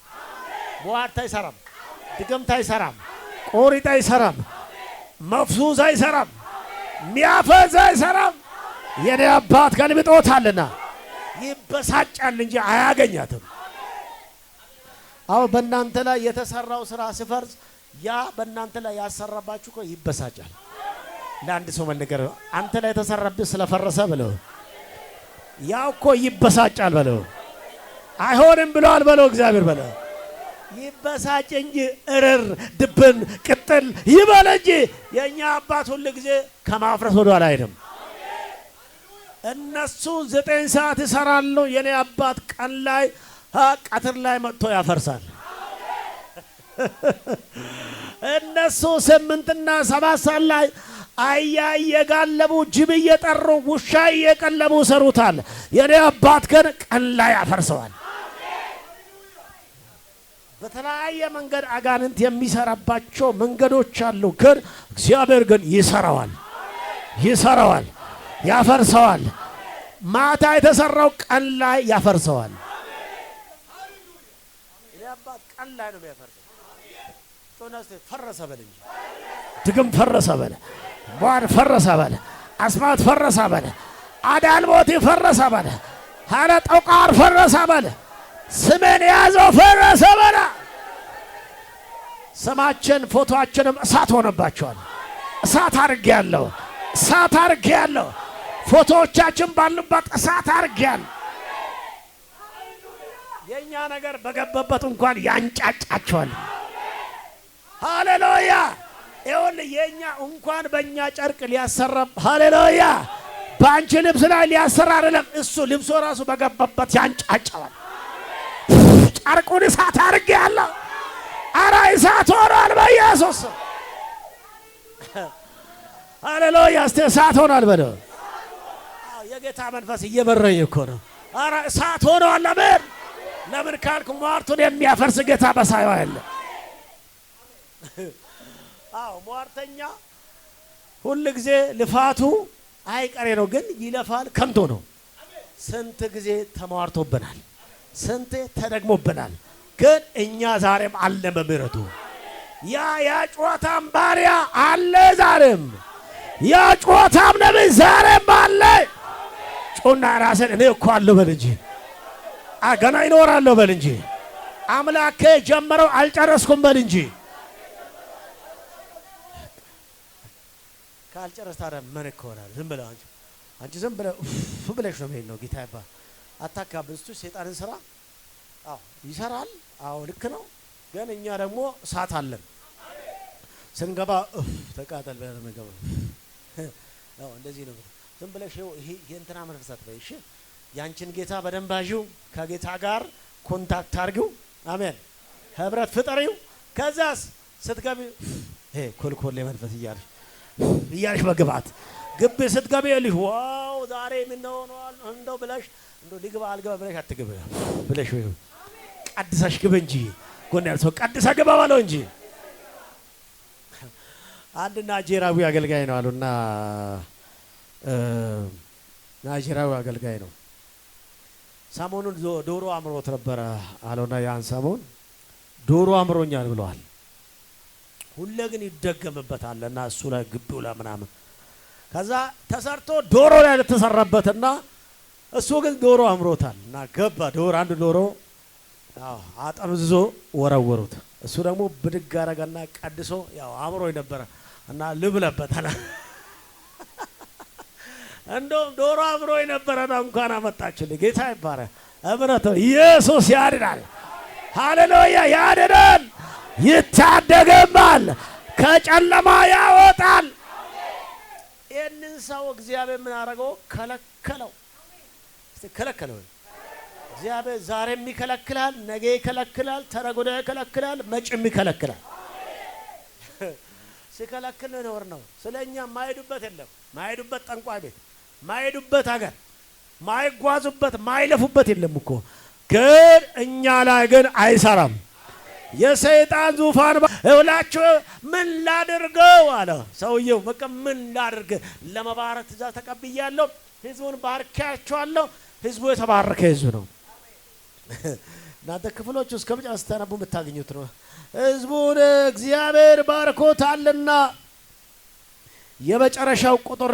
ሟርት አይሰራም፣ ድግምት አይሰራም፣ ቆሪጥ አይሰራም፣ መፍዙዝ አይሰራም፣ ሚያፈዝ አይሰራም። የኔ አባት ገልብጦታልና ይበሳጫል እንጂ አያገኛትም። አዎ በእናንተ ላይ የተሰራው ስራ ሲፈርስ ያ በእናንተ ላይ ያሰራባችሁ እኮ ይበሳጫል። ለአንድ ሰው መነገር አንተ ላይ የተሰራብህ ስለፈረሰ ብለው ያው እኮ ይበሳጫል በለው። አይሆንም ብሏል በለው እግዚአብሔር በለው። ይበሳጭ እንጂ እርር ድብን ቅጥል ይበል እንጂ የኛ አባት ሁሉ ጊዜ ከማፍረስ ወደ ኋላ አይደለም። እነሱ 9 ሰዓት ይሰራሉ። የኔ አባት ቀን ላይ ቀትር ላይ መጥቶ ያፈርሳል። እነሱ 8ና 7 ሰዓት ላይ አያ እየጋለቡ ጅብ እየጠሩ ውሻ እየቀለቡ ሰሩታል። የኔ አባት ግን ቀን ላይ ያፈርሰዋል። በተለያየ መንገድ አጋንንት የሚሰራባቸው መንገዶች አሉ። ግን እግዚአብሔር ግን ይሰራዋል፣ ያፈርሰዋል። ማታ የተሰራው ቀን ላይ ያፈርሰዋል። የአባት ቀን ላይ ነው የሚያፈርሰው። ጦናስ ፈረሰ በል እንጂ ድግም ፈረሰ በል፣ ቧር ፈረሰ በል፣ አስማት ፈረሰ በል፣ አዳልሞት ፈረሰ በል፣ ሀረ ጠቋር ፈረሰ በለ ስሜን የያዘው ፈረሰ በለ። ስማችን ፎቶአችንም እሳት ሆነባቸዋል። እሳት አድርጌያለሁ፣ እሳት አድርጌያለሁ። ፎቶዎቻችን ባሉበት እሳት አድርጌያለሁ። የኛ ነገር በገባበት እንኳን ያንጫጫቸዋል። ሃሌሉያ። ይኸውልህ የኛ እንኳን በእኛ ጨርቅ ሊያሰራ ሃሌሉያ፣ በአንቺ ልብስ ላይ ሊያሰራ አይደለም፣ እሱ ልብሶ ራሱ በገባበት ያንጫጫዋል። ጨርቁን እሳት አድርጌያለሁ። ኧረ እሳት ሆኗል በኢየሱስ ሃሌሉያ። እስቲ እሳት ሆኗል በለው። የጌታ መንፈስ እየመረኝ እኮ ነው። ኧረ እሳት ሆኗል። ለምን ካልኩ ሟርቱን የሚያፈርስ ጌታ በሳይዋ ያለ። አዎ ሟርተኛ ሁሉ ጊዜ ልፋቱ አይቀሬ ነው፣ ግን ይለፋል፣ ከንቱ ነው። ስንት ጊዜ ተሟርቶብናል፣ ስንት ተደግሞብናል፣ ግን እኛ ዛሬም አለ በምሕረቱ። ያ ጩኸታም ባሪያ አለ ዛሬም፣ ያ ጩኸታም ነብይ ዛሬም አለ። ጩና ራስን እኔ እኮ አለሁ በል እንጂ ገና ይኖራለሁ በል እንጂ አምላኬ ጀመረው አልጨረስኩም በል እንጂ። ካልጨረስ ታዲያ ምን ይሆናል? ዝም ብለህ አንቺ ዝም ብለህ ብለሽ ነው መሄድ ነው። ጌታ ይባል አታካብድ። እሱ ሰይጣንን ስራ ይሰራል። አዎ ልክ ነው። ግን እኛ ደግሞ እሳት አለን። ስንገባ ተቃጠል ብለን ነው ገባ። እንደዚህ ነው። ዝም ብለሽ ይሄ እንትና መንፈሳት በይ። እሺ ያንቺን ጌታ በደንብ አዢው፣ ከጌታ ጋር ኮንታክት አድርጊው። አሜን። ህብረት ፍጠሪው። ከዛስ ስትገቢ ኮልኮሌ መንፈስ እያልሽ በግባት ግብ ስትገቢ ልጅ ዋው ዛሬ ምን ሆኗል እንደው ብለሽ እንደው ሊግባ አልገባ ብለሽ አትግብ ብለሽ ቀድሰሽ ግብ እንጂ ጎን ያልሰው ቀድሰ ግባ ባለው እንጂ። አንድ ናይጄሪያዊ አገልጋይ ነው አሉና ናይጄሪያዊ አገልጋይ ነው። ሰሞኑን ዶሮ አምሮት ነበረ አለውና ያን ሰሞን ዶሮ አምሮኛል ብለዋል። ሁሌ ግን ይደገምበታልና እሱ ላይ ግቢው ላይ ምናምን ከዛ ተሰርቶ ዶሮ ላይ ተሰራበትና እሱ ግን ዶሮ አምሮታል እና ገባ ዶሮ አንድ ዶሮ አጠምዝዞ ወረወሩት። እሱ ደግሞ ብድግ አረጋና ቀድሶ ያው አምሮኝ ነበረ እና ልብለበታል። እንደውም ዶሮ አምሮኝ ነበረና እንኳን አመጣችልኝ። ጌታ ይባረክ። እምነት ኢየሱስ ያድናል። ሃሌሉያ ያድናል፣ ይታደገማል፣ ከጨለማ ያወጣል። ይህንን ሰው እግዚአብሔር ምን አደረገው? ከለከለው። ከለከለው። እግዚአብሔር ዛሬም ይከለክላል፣ ነገ ይከለክላል፣ ተነገ ወዲያ ይከለክላል፣ መጪም ይከለክላል። ሲከለክል ነው ነው። ስለኛ ማይሄዱበት የለም። ማይሄዱበት ጠንቋይ ቤት፣ ማይሄዱበት ሀገር፣ ማይጓዙበት፣ ማይለፉበት የለም እኮ። ግን እኛ ላይ ግን አይሰራም። የሰይጣን ዙፋን እውላችሁ ምን ላድርገው አለ ሰውየው። በቃ ምን ላድርግ? ለመባረክ ትእዛዝ ተቀብያለሁ፣ ህዝቡን ባርካቸዋለሁ። ህዝቡ የተባረከ ህዝብ ነው። እናንተ ክፍሎች እስከ መጨረሻ ተነቡ የምታገኙት ነው። ህዝቡን እግዚአብሔር ባርኮታልና የመጨረሻው ቁጥር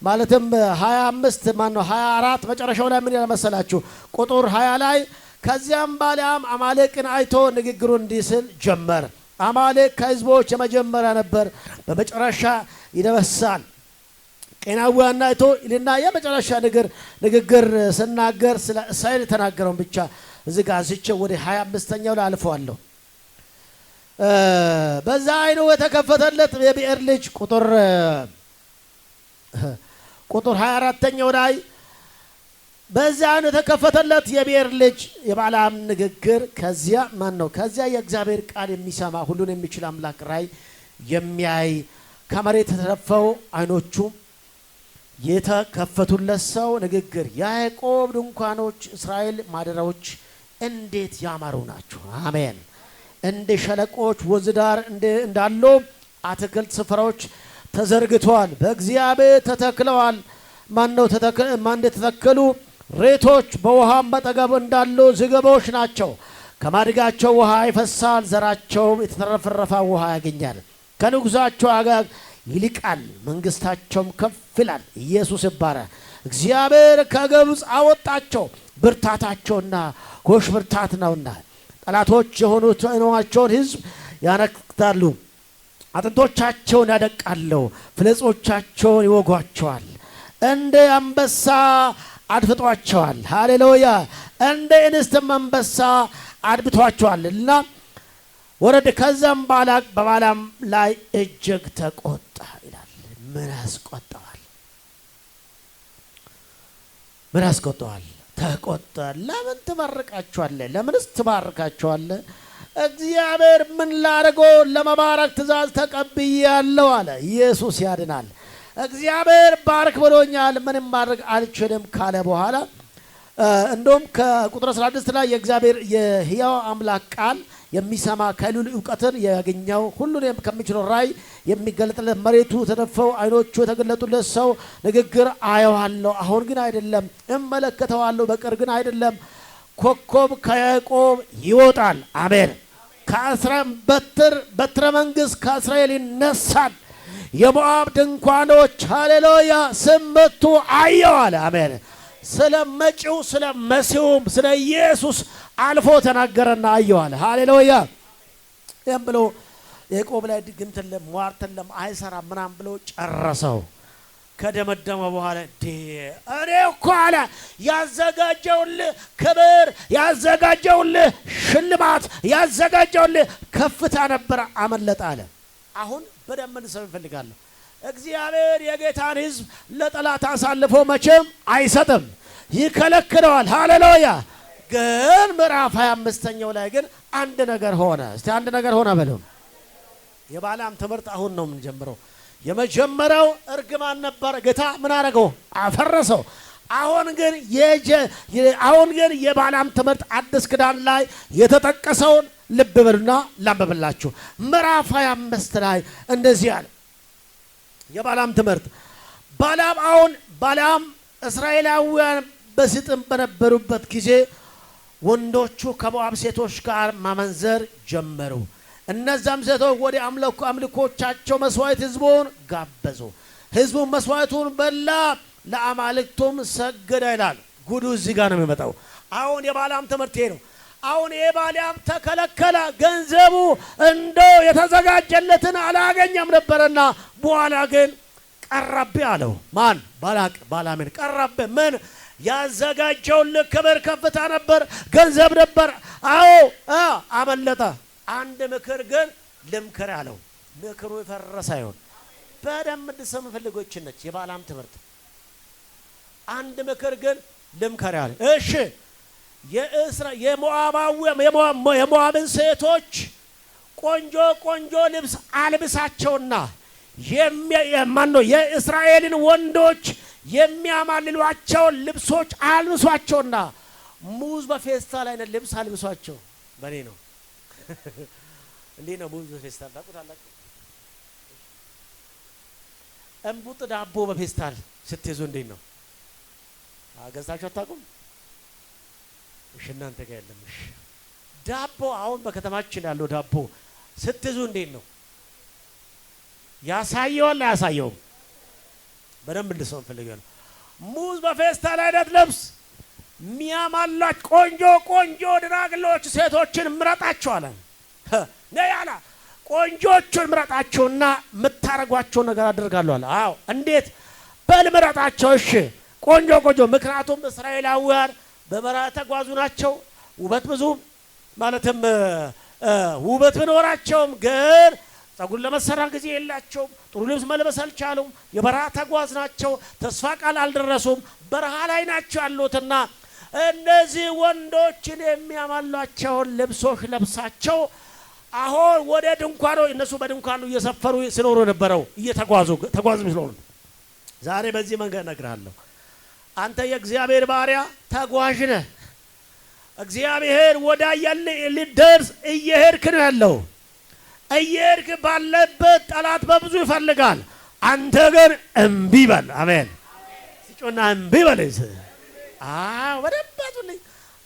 ማለትም 25 ማን ነው 24 መጨረሻው ላይ ምን ያመሰላችሁ? ቁጥር 20 ላይ ከዚያም ባሊያም አማሌቅን አይቶ ንግግሩን እንዲህ ሲል ጀመረ። አማሌቅ ከህዝቦች የመጀመሪያ ነበር፣ በመጨረሻ ይደበሳል። ቄናውያን አይቶ ይልና የመጨረሻ ንግግር ስናገር ስለ እስራኤል የተናገረውን ብቻ እዚህ ጋር ዝቼ ወደ 25ኛው ላይ አልፈዋለሁ። በዛ አይኑ የተከፈተለት የብኤር ልጅ ቁጥር 24ኛው ላይ በዛ አይኑ የተከፈተለት የብኤር ልጅ የባላም ንግግር ከዚያ ማን ነው? ከዚያ የእግዚአብሔር ቃል የሚሰማ ሁሉን የሚችል አምላክ ራይ የሚያይ ከመሬት የተደፈው አይኖቹ የተከፈቱለት ሰው ንግግር ያዕቆብ ድንኳኖች እስራኤል ማደሪያዎች እንዴት ያማሩ ናቸው። አሜን። እንደ ሸለቆች ወንዝ ዳር እንዳሉ አትክልት ስፍራዎች ተዘርግተዋል፣ በእግዚአብሔር ተተክለዋል። ማነው ተተከሉ? ሬቶች በውሃም አጠገብ እንዳሉ ዝግቦች ናቸው። ከማድጋቸው ውሃ ይፈሳል፣ ዘራቸውም የተትረፈረፈ ውሃ ያገኛል። ከንጉሳቸው አጋግ ይልቃል፣ መንግስታቸውም ከፍ ይላል። ኢየሱስ ይባረክ። እግዚአብሔር ከግብፅ አወጣቸው፣ ብርታታቸውና ጎሽ ብርታት ነውና። ጠላቶች የሆኑት የሆናቸውን ሕዝብ ያነክታሉ፣ አጥንቶቻቸውን ያደቃሉ፣ ፍለጾቻቸውን ይወጓቸዋል። እንደ አንበሳ አድፍጧቸዋል። ሃሌሉያ! እንደ እንስትም አንበሳ አድብቷቸዋልና ወረደ። ከዛም ባላቅ በባላም ላይ እጅግ ተቆጣ ይላል። ምን ያስቆጣዋል? ምን ያስቆጣዋል? ተቆጣ። ለምን ትባርካቸዋለህ? ለምንስ ትባርካቸዋለህ? እግዚአብሔር ምን ላደርገው? ለመባረክ ትእዛዝ ተቀብያለሁ አለ። ኢየሱስ ያድናል። እግዚአብሔር ባርክ ብሎኛል፣ ምንም ማድረግ አልችልም ካለ በኋላ እንደውም ከቁጥር 16 ላይ የእግዚአብሔር የሕያው አምላክ ቃል የሚሰማ ከልዑል እውቀትን ያገኘው ሁሉን ከሚችለው ራእይ የሚገለጥለት መሬቱ ተደፈው ዓይኖቹ የተገለጡለት ሰው ንግግር አየዋለሁ፣ አሁን ግን አይደለም፣ እመለከተዋለሁ፣ በቅርብ ግን አይደለም። ኮከብ ከያዕቆብ ይወጣል። አሜን። በትረ መንግሥት ከእስራኤል ይነሳል። የሞዓብ ድንኳኖች ሃሌሉያ ስመቱ አየሁ አለ። አሜን። ስለ መጪው ስለ መሲሁም ስለ ኢየሱስ አልፎ ተናገረና አየሁ አለ። ሃሌሉያ። ይህም ብሎ ያዕቆብ ላይ ድግምትን ሟርትን አይሰራም ምናምን ብሎ ጨረሰው። ከደመደመ በኋላ እኔ እኮ አለ ያዘጋጀውልህ ክብር፣ ያዘጋጀውልህ ሽልማት፣ ያዘጋጀውልህ ከፍታ ነበረ፣ አመለጠ አለ። አሁን በደንብ እንሰማ እፈልጋለሁ። እግዚአብሔር የጌታን ሕዝብ ለጠላት አሳልፎ መቼም አይሰጥም፣ ይከለክለዋል። ሃሌሉያ። ግን ምዕራፍ 25ኛው ላይ ግን አንድ ነገር ሆነ። እስቲ አንድ ነገር ሆነ በሉ። የባላም ትምህርት አሁን ነው የምንጀምረው። የመጀመሪያው እርግማን ነበር። ጌታ ምን አደረገው? አፈረሰው። አሁን ግን የባላም ትምህርት አዲስ ኪዳን ላይ የተጠቀሰውን ልብ በሉና ላንብብላችሁ። ምዕራፍ 25 ላይ እንደዚህ አለ። የባላም ትምህርት ባላም እስራኤላውያን በስጥም በነበሩበት ጊዜ ወንዶቹ ከሞዓብ ሴቶች ጋር ማመንዘር ጀመሩ። እነዛም ሴቶች ወደ አምልኮቻቸው መስዋዕት ህዝቡን ጋበዙ። ህዝቡን መስዋዕቱን በላ፣ ለአማልክቱም ሰገደ ይላል። ጉዱ እዚህ ጋር ነው የሚመጣው። አሁን የባላም ትምህርት ነው። አሁን የባላም ተከለከለ። ገንዘቡ እንደው የተዘጋጀለትን አላገኘም ነበርና በኋላ ግን ቀረብ አለው። ማን? ባላቅ ባላምን ቀረብ። ምን ያዘጋጀውልህ ክብር ከፍታ ነበር፣ ገንዘብ ነበር። አዎ አመለጠ። አንድ ምክር ግን ልምክር አለው። ምክሩ የፈረሰ አይሆን። በደንብ እንድሰሙ ፈልጎች ነች የባላም ትምህርት። አንድ ምክር ግን ልምከር አለ። እሺ የሞዓብን ሴቶች ቆንጆ ቆንጆ ልብስ አልብሳቸውና የእስራኤልን ወንዶች የሚያማልሏቸውን ልብሶች አልብሷቸውና ሙዝ በፌስታል አይነት ልብስ አልብሷቸው። በኔ ነው እንዴ ነው ሙዝ በፌስታል ታውቁታላችሁ? እንቡጥ ዳቦ በፌስታል ስትይዙ እንዴት ነው? ገዝታችሁ አታውቁም? እሺ እናንተ ጋር የለም። እሺ ዳቦ አሁን በከተማችን ያለው ዳቦ ስትይዙ እንዴት ነው? ያሳየዋል አያሳየውም? በደንብ እንድሰው ፈልጋለሁ። ሙዝ በፌስታል አይነት ልብስ ሚያማላች ቆንጆ ቆንጆ ድራግሎች ሴቶችን ምረጣቸው አለ። ነያላ ቆንጆቹን ምረጣቸውና የምታረጓቸው ነገር አደርጋለሁ አለ። አዎ እንዴት? በል ምረጣቸው። እሺ ቆንጆ ቆንጆ። ምክንያቱም እስራኤላውያን በበረሃ ተጓዙ ናቸው። ውበት ብዙ ማለትም ውበት ቢኖራቸውም ግን ጸጉር ለመሰራ ጊዜ የላቸውም። ጥሩ ልብስ መልበስ አልቻሉም። የበረሃ ተጓዝ ናቸው። ተስፋ ቃል አልደረሱም። በረሃ ላይ ናቸው ያሉትና እነዚህ ወንዶችን የሚያማሏቸውን ልብሶች ለብሳቸው አሁን ወደ ድንኳኑ እነሱ በድንኳኑ እየሰፈሩ ሲኖሩ ነበረው እየተጓዙ ሲኖሩ። ዛሬ በዚህ መንገድ እነግርሃለሁ። አንተ የእግዚአብሔር ባሪያ ተጓዥ ነህ። እግዚአብሔር ወዳያለ ልደርስ እየሄድክ ነው ያለው። እየሄድክ ባለበት ጠላት በብዙ ይፈልጋል። አንተ ግን እምቢ በል። አሜን። ሲጮና እምቢ በል። በደንብ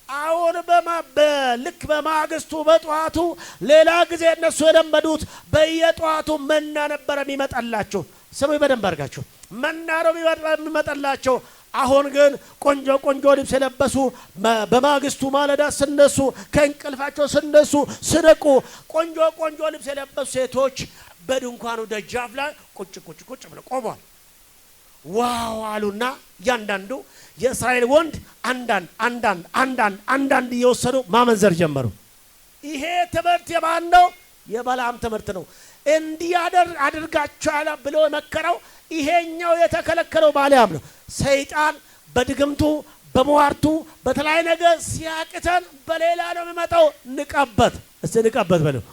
አሁን ልክ በማግስቱ በጧቱ ሌላ ጊዜ እነሱ የለመዱት በየጧቱ መና ነበር የሚመጣላቸው። ስሙ በደንብ አድርጋችሁ መና ነው የሚመጣላቸው። አሁን ግን ቆንጆ ቆንጆ ልብስ የለበሱ በማግስቱ ማለዳ ስነሱ ከእንቅልፋቸው ስነሱ ስነቁ ቆንጆ ቆንጆ ልብስ የለበሱ ሴቶች በድንኳኑ ደጃፍ ላይ ቁጭ ብለው ቆመዋል። ዋው አሉና ያንዳንዱ የእስራኤል ወንድ አንዳንድ እየወሰዱ ማመንዘር ጀመሩ። ይሄ ትምህርት የማን ነው? የበለዓም ትምህርት ነው። እንዲያደር አድርጋቸዋል ብሎ መከረው። ይሄኛው የተከለከለው ባለዓም ነው። ሰይጣን በድግምቱ በመዋርቱ በተለያየ ነገር ሲያቅተን በሌላ ነው የሚመጣው። ንቀበት፣ እስቲ ንቀበት በለው።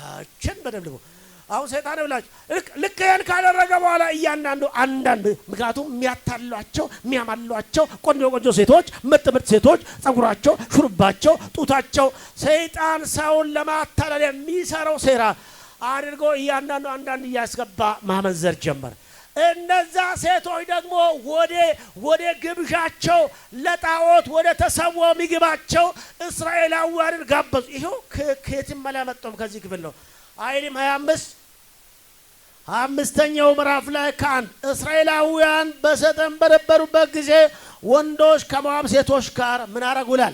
አችን በደምብ አሁን ሰይጣን ብላችሁ ልክ ያን ካደረገ በኋላ እያንዳንዱ አንዳንድ ምክንያቱም የሚያታሏቸው የሚያማሏቸው ቆንጆ ሴቶች ምርጥ ሴቶች ጸጉራቸው ሹሩባቸው ጡታቸው ሰይጣን ሰውን ለማታለል የሚሰራው ሴራ አድርጎ እያንዳንዱ አንዳንድ እያስገባ ማመንዘር ጀመረ። እነዛ ሴቶች ደግሞ ወደ ግብዣቸው ለጣዖት ወደ ተሰዋው ምግባቸው እስራኤላውያንን ጋበዙ። ይሄው ከየትም መላመጣም ከዚህ ክፍል ነው። አይልም 25ኛው ምዕራፍ ላይ ካን እስራኤላውያን በሰጠም በነበሩበት ጊዜ ወንዶች ከሞዓብ ሴቶች ጋር ምን አረጉላል?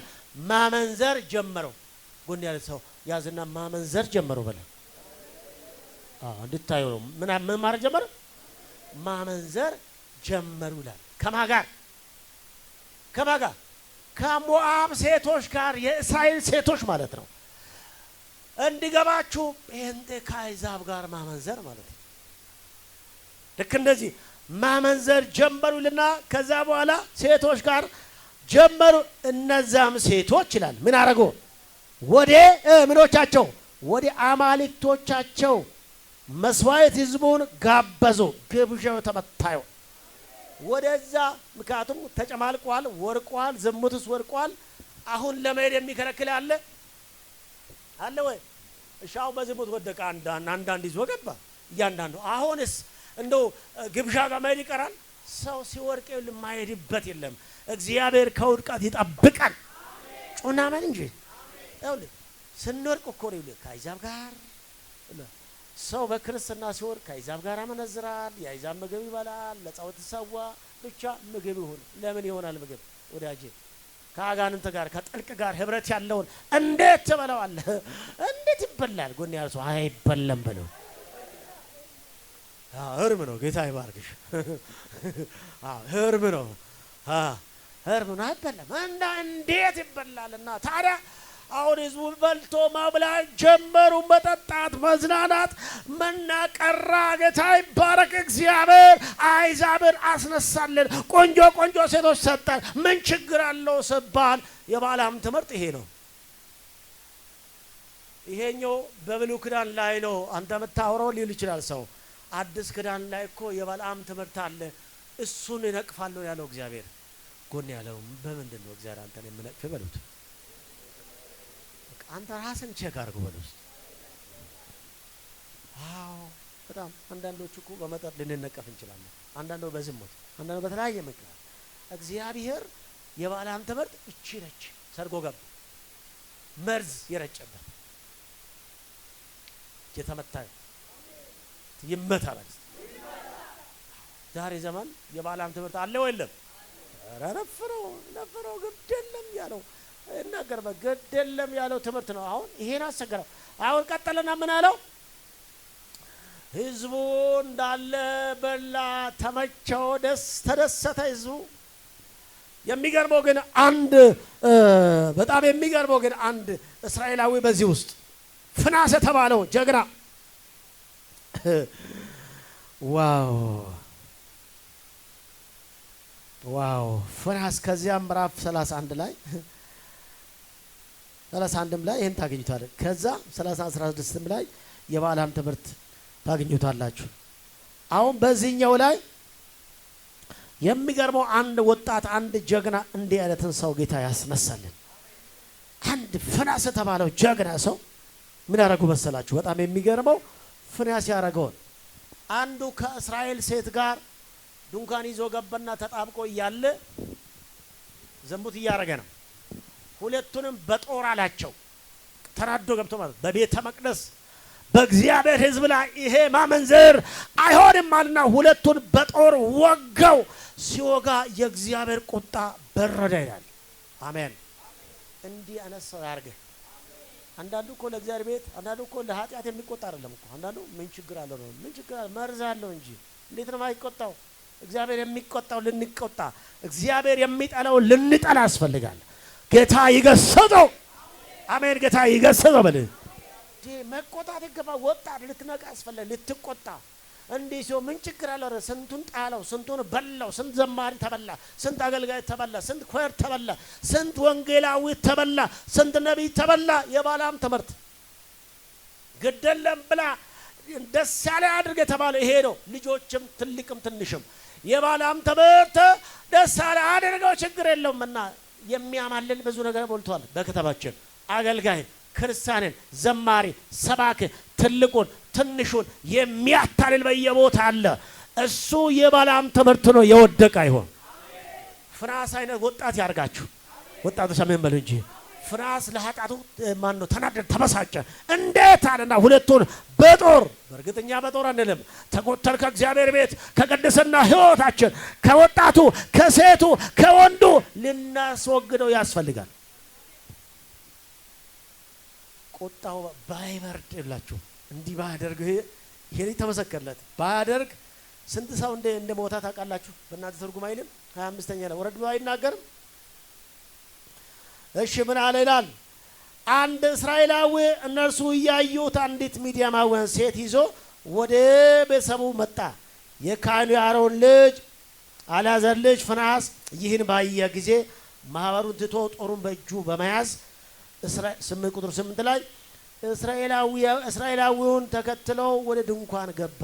ማመንዘር ጀመሩ። ጎን ያለ ሰው ያዝና ማመንዘር ጀመሩ በለ። እንድታዩ ነው። ምን ማድረግ ጀመሩ? ማመንዘር ጀመሩ ይላል። ከማጋር ከሞዓብ ሴቶች ጋር የእስራኤል ሴቶች ማለት ነው። እንዲገባችሁ ጴንጤ ከአሕዛብ ጋር ማመንዘር ማለት ነው። ልክ እንደዚህ ማመንዘር ጀመሩልና ከዛ በኋላ ሴቶች ጋር ጀመሩ። እነዛም ሴቶች ይላል ምን አረጉ? ወደ ምኖቻቸው ወደ አማልክቶቻቸው መስዋዕት ህዝቡን ጋበዙ። ግብዣው ተመታዩ ወደዛ። ምክንያቱም ተጨማልቋል፣ ወርቋል፣ ዝሙትስ ወርቋል። አሁን ለመሄድ የሚከለክል አለ ወይ? እሻው በዝሙት ወደቀ። አንዳንድ ይዞ ገባ እያንዳንዱ። አሁንስ እንደው ግብዣ ጋር መሄድ ይቀራል። ሰው ሲወርቅ የማይሄድበት የለም። እግዚአብሔር ከውድቀት ይጠብቃል። ጩና ማን እንጂ አሁን ስንወርቅ እኮ ነው ከአሕዛብ ጋር ሰው በክርስትና ሲወርቅ ከአሕዛብ ጋር ያመነዝራል። የአሕዛብ ምግብ ይበላል፣ ለጣዖት ይሰዋ። ብቻ ምግብ ይሁን። ለምን ይሆናል ምግብ? ወዳጄ ከአጋንንት ጋር ከጥልቅ ጋር ህብረት ያለውን እንዴት ትበላዋለህ? እንዴት ይበላል? ጎን ያለው ሰው አይበለም በለው። ህርም ነው። ጌታ ይባርክሽ። ህርም ነው። አይበለም። እንዴት ይበላልና ታዲያ አሁን ህዝቡ በልቶ ማብላት ጀመሩ። መጠጣት፣ መዝናናት፣ መናቀራ። ጌታ ይባረክ እግዚአብሔር። አሕዛብን አስነሳልን። ቆንጆ ሴቶች ሰጠን። ምን ችግር አለው ስባል የበለዓም ትምህርት ይሄ ነው። ይሄኛው በብሉይ ኪዳን ላይ ነው አንተ የምታወራው ሊል ይችላል ሰው። አዲስ ኪዳን ላይ እኮ የበለዓም ትምህርት አለ። እሱን እነቅፋለሁ ያለው እግዚአብሔር። ጎን ያለው በምንድን ነው እግዚአብሔር አንተን የምነቅፍ በሉት። አንተ ራስን ቼክ አድርጉ በሉት። በጣም አንዳንዶቹ እኮ በመጠጥ ልንነቀፍ እንችላለን። አንዳንዱ በዝሙት፣ አንዳንዱ በተለያየ ምክንያት። እግዚአብሔር የበለዓም ትምህርት እቺ ነች። ሰርጎ ገብ መርዝ የረጨበት የተመታዩ ይመታል። ዛሬ ዘመን የበለዓም ትምህርት አለ ወይ የለም? ኧረ ነፍረው ግድ የለም ያለው እናገር በግድ የለም ያለው ትምህርት ነው። አሁን ይሄን አሰገረው። አሁን ቀጠለና ምን አለው? ህዝቡ እንዳለ በላ፣ ተመቸው፣ ተደሰተ ህዝቡ። የሚገርመው ግን በጣም የሚገርመው ግን አንድ እስራኤላዊ በዚህ ውስጥ ፍናስ የተባለው ጀግና ዋው ፍናስ ከዚያም ምዕራፍ 31 ላይ 31ም ላይ ይሄን ታገኙታላችሁ። ከዛ 16ም ላይ የበለዓም ትምህርት ታገኙታላችሁ። አሁን በዚህኛው ላይ የሚገርመው አንድ ወጣት አንድ ጀግና እንዲህ አይነትን ሰው ጌታ ያስነሳልን። አንድ ፍናስ የተባለው ጀግና ሰው ምን ያደረጉ መሰላችሁ? በጣም የሚገርመው ፍናስ ያደረገውን አንዱ ከእስራኤል ሴት ጋር ድንኳን ይዞ ገባና ተጣብቆ እያለ ዝሙት እያደረገ ነው። ሁለቱንም በጦር አላቸው። ተናዶ ገብቶ ማለት በቤተ መቅደስ በእግዚአብሔር ሕዝብ ላይ ይሄ ማመንዘር አይሆንም አለና ሁለቱን በጦር ወጋው። ሲወጋ የእግዚአብሔር ቁጣ በረደ ይላል። አሜን። እንዲህ አነሳው ያርገህ። አንዳንዱ እኮ ለእግዚአብሔር ቤት፣ አንዳንዱ እኮ ለኃጢአት የሚቆጣ አይደለም እኮ። አንዳንዱ ምን ችግር አለው ነው። ምን ችግር አለ? መርዝ አለው እንጂ እንዴት ነው የማይቆጣው? እግዚአብሔር የሚቆጣው ልንቆጣ፣ እግዚአብሔር የሚጠላው ልንጠላ ያስፈልጋል። ጌታ ይገሰጸው። አሜን። ጌታ ይገሰጸው። በል መቆጣት ይገባ። ወጣት ልትነቃ ያስፈልጋል። ልትቆጣ እንዲህ ሲሆን ምን ችግር አለው? ስንቱን ጣለው፣ ስንቱን በላው። ስንት ዘማሪ ተበላ፣ ስንት አገልጋይ ተበላ፣ ስንት ኮር ተበላ፣ ስንት ወንጌላዊ ተበላ፣ ስንት ነቢይ ተበላ። የባላም ትምህርት ግደለም ብላ ደስ ያለ አድርግ የተባለ ይሄ ነው። ልጆችም ትልቅም ትንሽም የባላም ትምህርት ደስ ያለ አድርገው ችግር የለውምና የሚያማልል ብዙ ነገር ሞልቷል በከተማችን። አገልጋይ ክርስቲያንን፣ ዘማሪ፣ ሰባክ ትልቁን ትንሹን የሚያታልል በየቦታ አለ። እሱ የባላም ትምህርት ነው። የወደቀ አይሆን። ፍራስ አይነት ወጣት ያርጋችሁ። ወጣቱ ሰሜን በሉ እንጂ ፍራስ ለኃጢአቱ ማን ነው ተናደደ፣ ተበሳጨ። እንዴት አለና ሁለቱን በጦር በእርግጠኛ በጦር አንልም። ተቆጠር ከእግዚአብሔር ቤት ከቅድስና ሕይወታችን ከወጣቱ ከሴቱ ከወንዱ ልናስወግደው ያስፈልጋል። ቁጣው ባይበርድ ብላችሁ እንዲህ ባያደርግ ይሄ ተመሰከረለት። ባያደርግ ስንት ሰው እንደ ሞታ ታውቃላችሁ? በእናንተ ትርጉም አይልም 25ኛ ላይ ወረድ ብሎ አይናገርም። እሺ ምን አለ ይላል? አንድ እስራኤላዊ እነርሱ እያዩት አንዲት ሚዲያማዊያን ሴት ይዞ ወደ ቤተሰቡ መጣ። የካህኑ የአሮን ልጅ አልዓዛር ልጅ ፊንሐስ ይህን ባየ ጊዜ ማህበሩን ትቶ ጦሩን በእጁ በመያዝ 8 ላይ እስራኤላዊውን ተከትለው ወደ ድንኳን ገባ።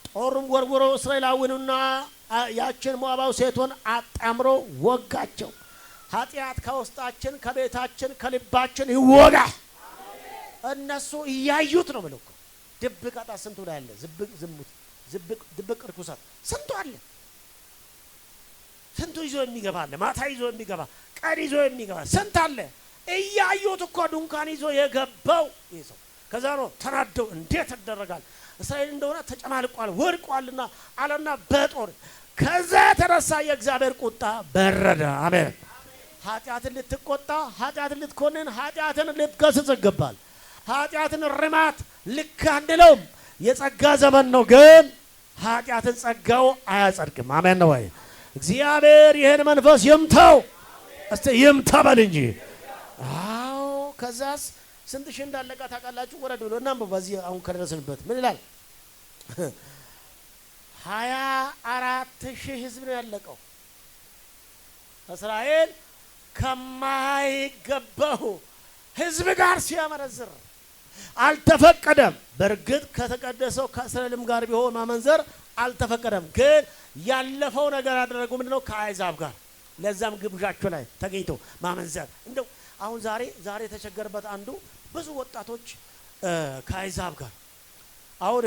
ጦሩም ወርውሮ እስራኤላዊውንና ያችን ሞዓባዊ ሴቱን አጣምሮ ወጋቸው። ኃጢአት ከውስጣችን ከቤታችን ከልባችን ይወጋ። እነሱ እያዩት ነው ብለው ድብቅ ኃጢአት ስንቱ ላይ አለ። ዝሙት፣ ድብቅ ርኩሰት ስንቱ አለ። ስንቱ ይዞ የሚገባ አለ። ማታ ይዞ የሚገባ ቀን ይዞ የሚገባ ስንት አለ። እያዩት እኮ ድንኳን ይዞ የገባው ይሄ ሰው ከዛ ነው ተናደው እንዴት ይደረጋል? እስራኤል እንደሆነ ተጨማልቋል ወድቋልና አለና በጦር ከዛ ተረሳ። የእግዚአብሔር ቁጣ በረደ። አሜን። ኃጢአትን ልትቆጣ፣ ኃጢአትን ልትኮንን፣ ኃጢአትን ልትገስጽ ይገባል። ኃጢአትን ርማት ልክ አንለውም። የጸጋ ዘመን ነው፣ ግን ኃጢአትን ጸጋው አያጸድቅም። አሜን ነው ወይ? እግዚአብሔር ይሄን መንፈስ ይምታው። እስቲ ይምታ በል እንጂ። አዎ ከዛስ ስንት ሺህ እንዳለቀ ታውቃላችሁ? ወረድ ብሎ እና በዚህ አሁን ከደረስንበት ምን ይላል? 24,000 ህዝብ ነው ያለቀው። እስራኤል ከማይገባው ህዝብ ጋር ሲያመነዝር አልተፈቀደም። በእርግጥ ከተቀደሰው ከእስራኤልም ጋር ቢሆን ማመንዘር አልተፈቀደም። ግን ያለፈው ነገር ያደረጉ ምንድነው? ከአይዛብ ጋር ለዛም ግብዣቸው ላይ ተገኝቶ ማመንዘር። እንደው አሁን ዛሬ የተቸገረበት አንዱ ብዙ ወጣቶች ከአይዛብ ጋር አሁን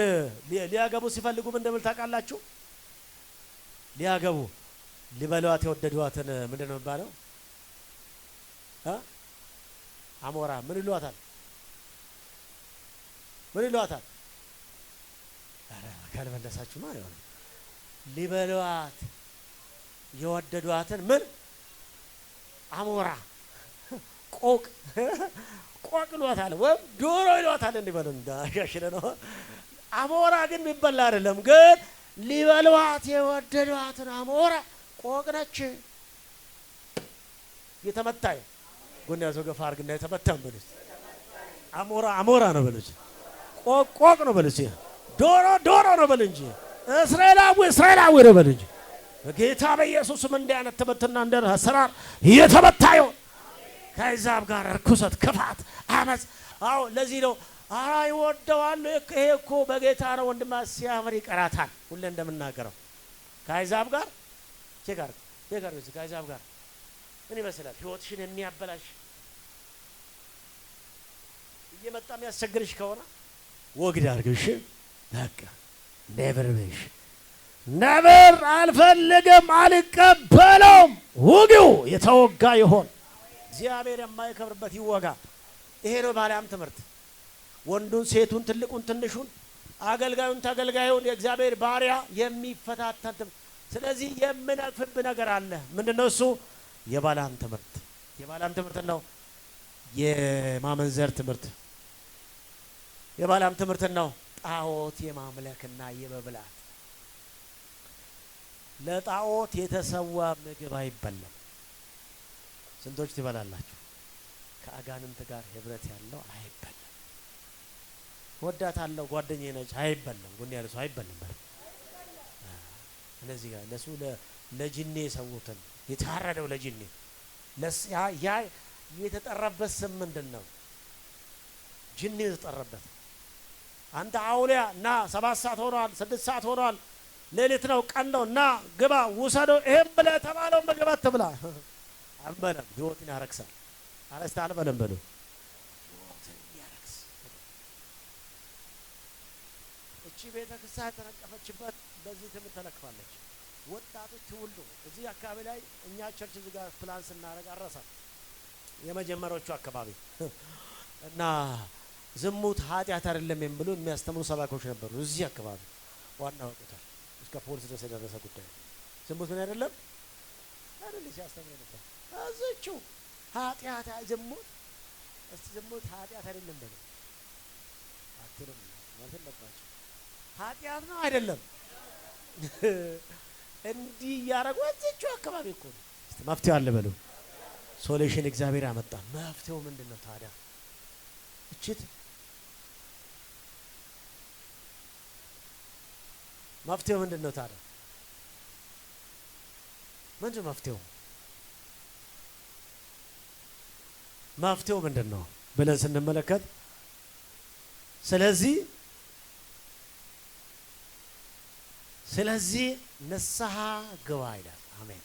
ሊያገቡ ሲፈልጉ ምን እንደምል ታውቃላችሁ? ሊያገቡ ሊበሏት የወደዷትን ምንድን ነው የሚባለው? አሞራ ምን ይሏታል? ምን ይሏታል? አረ ካልመለሳችሁ ማለት ነው። ሊበሏት የወደዷትን ምን አሞራ ቆቅ ይሏታል፣ ወይም ዶሮ ይሏታል። እንዲበሉ እንዳሻሽለ ነው። አሞራ ግን የሚበላ አይደለም። ግን ሊበሏት የወደዷትን አሞራ ቆቅ ነች። የተመታኝ ጎን ያዘው ገፋ አድርግና የተመታን በልስ አሞራ ነው በልስ፣ ቆቅ ነው በልስ፣ ዶሮ ነው በል እንጂ እስራኤላዊ ነው በል እንጂ። በጌታ በኢየሱስም እንዲህ አይነት ትምህርትና እንደ አሰራር እየተመታየው ከአሕዛብ ጋር ርኩሰት፣ ክፋት፣ አመፅ። አዎ ለዚህ ነው ይወደዋል። ይሄ እኮ በጌታ ነው ወንድማ ሲያምር ይቀራታል። ሁሌ እንደምናገረው ከአሕዛብ ጋር ከአሕዛብ ጋር ምን ይመስላል? ህይወትሽን የሚያበላሽ እየመጣ የሚያስቸግርሽ ከሆነ ወግድ አድርግሽ። በቃ ነብር አልፈልግም፣ አልቀበለውም። ውጊው የተወጋ ይሆን እግዚአብሔር የማይከብርበት ይወጋ። ይሄ ነው ባሪያም ትምህርት። ወንዱን ሴቱን ትልቁን ትንሹን አገልጋዩን ተገልጋዩን የእግዚአብሔር ባሪያ የሚፈታተን። ስለዚህ የምነቅፍብ ነገር አለ። ምንድነው እሱ? የባላም ትምህርት። የባላም ትምህርት ነው የማመንዘር ትምህርት። የባላም ትምህርት ነው ጣዖት የማምለክና የመብላት። ለጣዖት የተሰዋ ምግብ አይበላም። ስንቶች ትበላላችሁ? ከአጋንንት ጋር ህብረት ያለው አይበላም። ወዳታለሁ ጓደኛዬ ነች አይበላም። ጎን ያለ ሰው አይበላም። እነዚህ ጋር ለሱ ለጂኒ የሰውትን የታረደው ለጂኒ ያ የተጠራበት ስም ምንድነው? ጂኒ የተጠራበት። አንተ አውሊያ ና 7 ሰዓት ሆኗል፣ 6 ሰዓት ሆኗል፣ ሌሊት ነው ቀን ነው ና ግባ ውሰደው ይሄን ብለህ ተባለው ምግብ አትብላ። አንበለም ህይወትን ያረክሳል። አረስታ አልበለም በሉ ህይወትን ያረክስ። እቺ ቤተክርስቲያን ተነቀፈችበት በዚህ ትምህርት ተለክፋለች። ወጣቶች ትውልዱ እዚህ አካባቢ ላይ እኛ ቸርች እዚህ ጋር ፕላን ስናደርግ አረሳ የመጀመሪያዎቹ አካባቢ እና ዝሙት ኃጢአት አይደለም የሚሉ የሚያስተምሩ ሰባኮች ነበሩ እዚህ አካባቢ። ዋና ወጣቶች እስከ ፖሊስ ድረስ የደረሰ ጉዳይ ዝሙት ምን አይደለም ሲያስተምሩ ነበር። እዚህው ኃጢአት ዝሙት ዝሙት ኃጢአት አይደለም በሉ አትልም ማለት ለባቸው ኃጢአት ነው አይደለም እንዲህ ያረጉ እዚህው አካባቢ እኮ ነው። እስቲ መፍትሄ አለ በሉ። ሶሉሽን እግዚአብሔር ያመጣ። መፍትሄው ምንድነው ታዲያ? እቺት መፍትሄው ምንድነው ታዲያ? ምንድነው መፍትሄው? መፍትሄው ምንድነው ብለን ስንመለከት ስለዚህ ንስሐ ግባ ይላል። አሜን።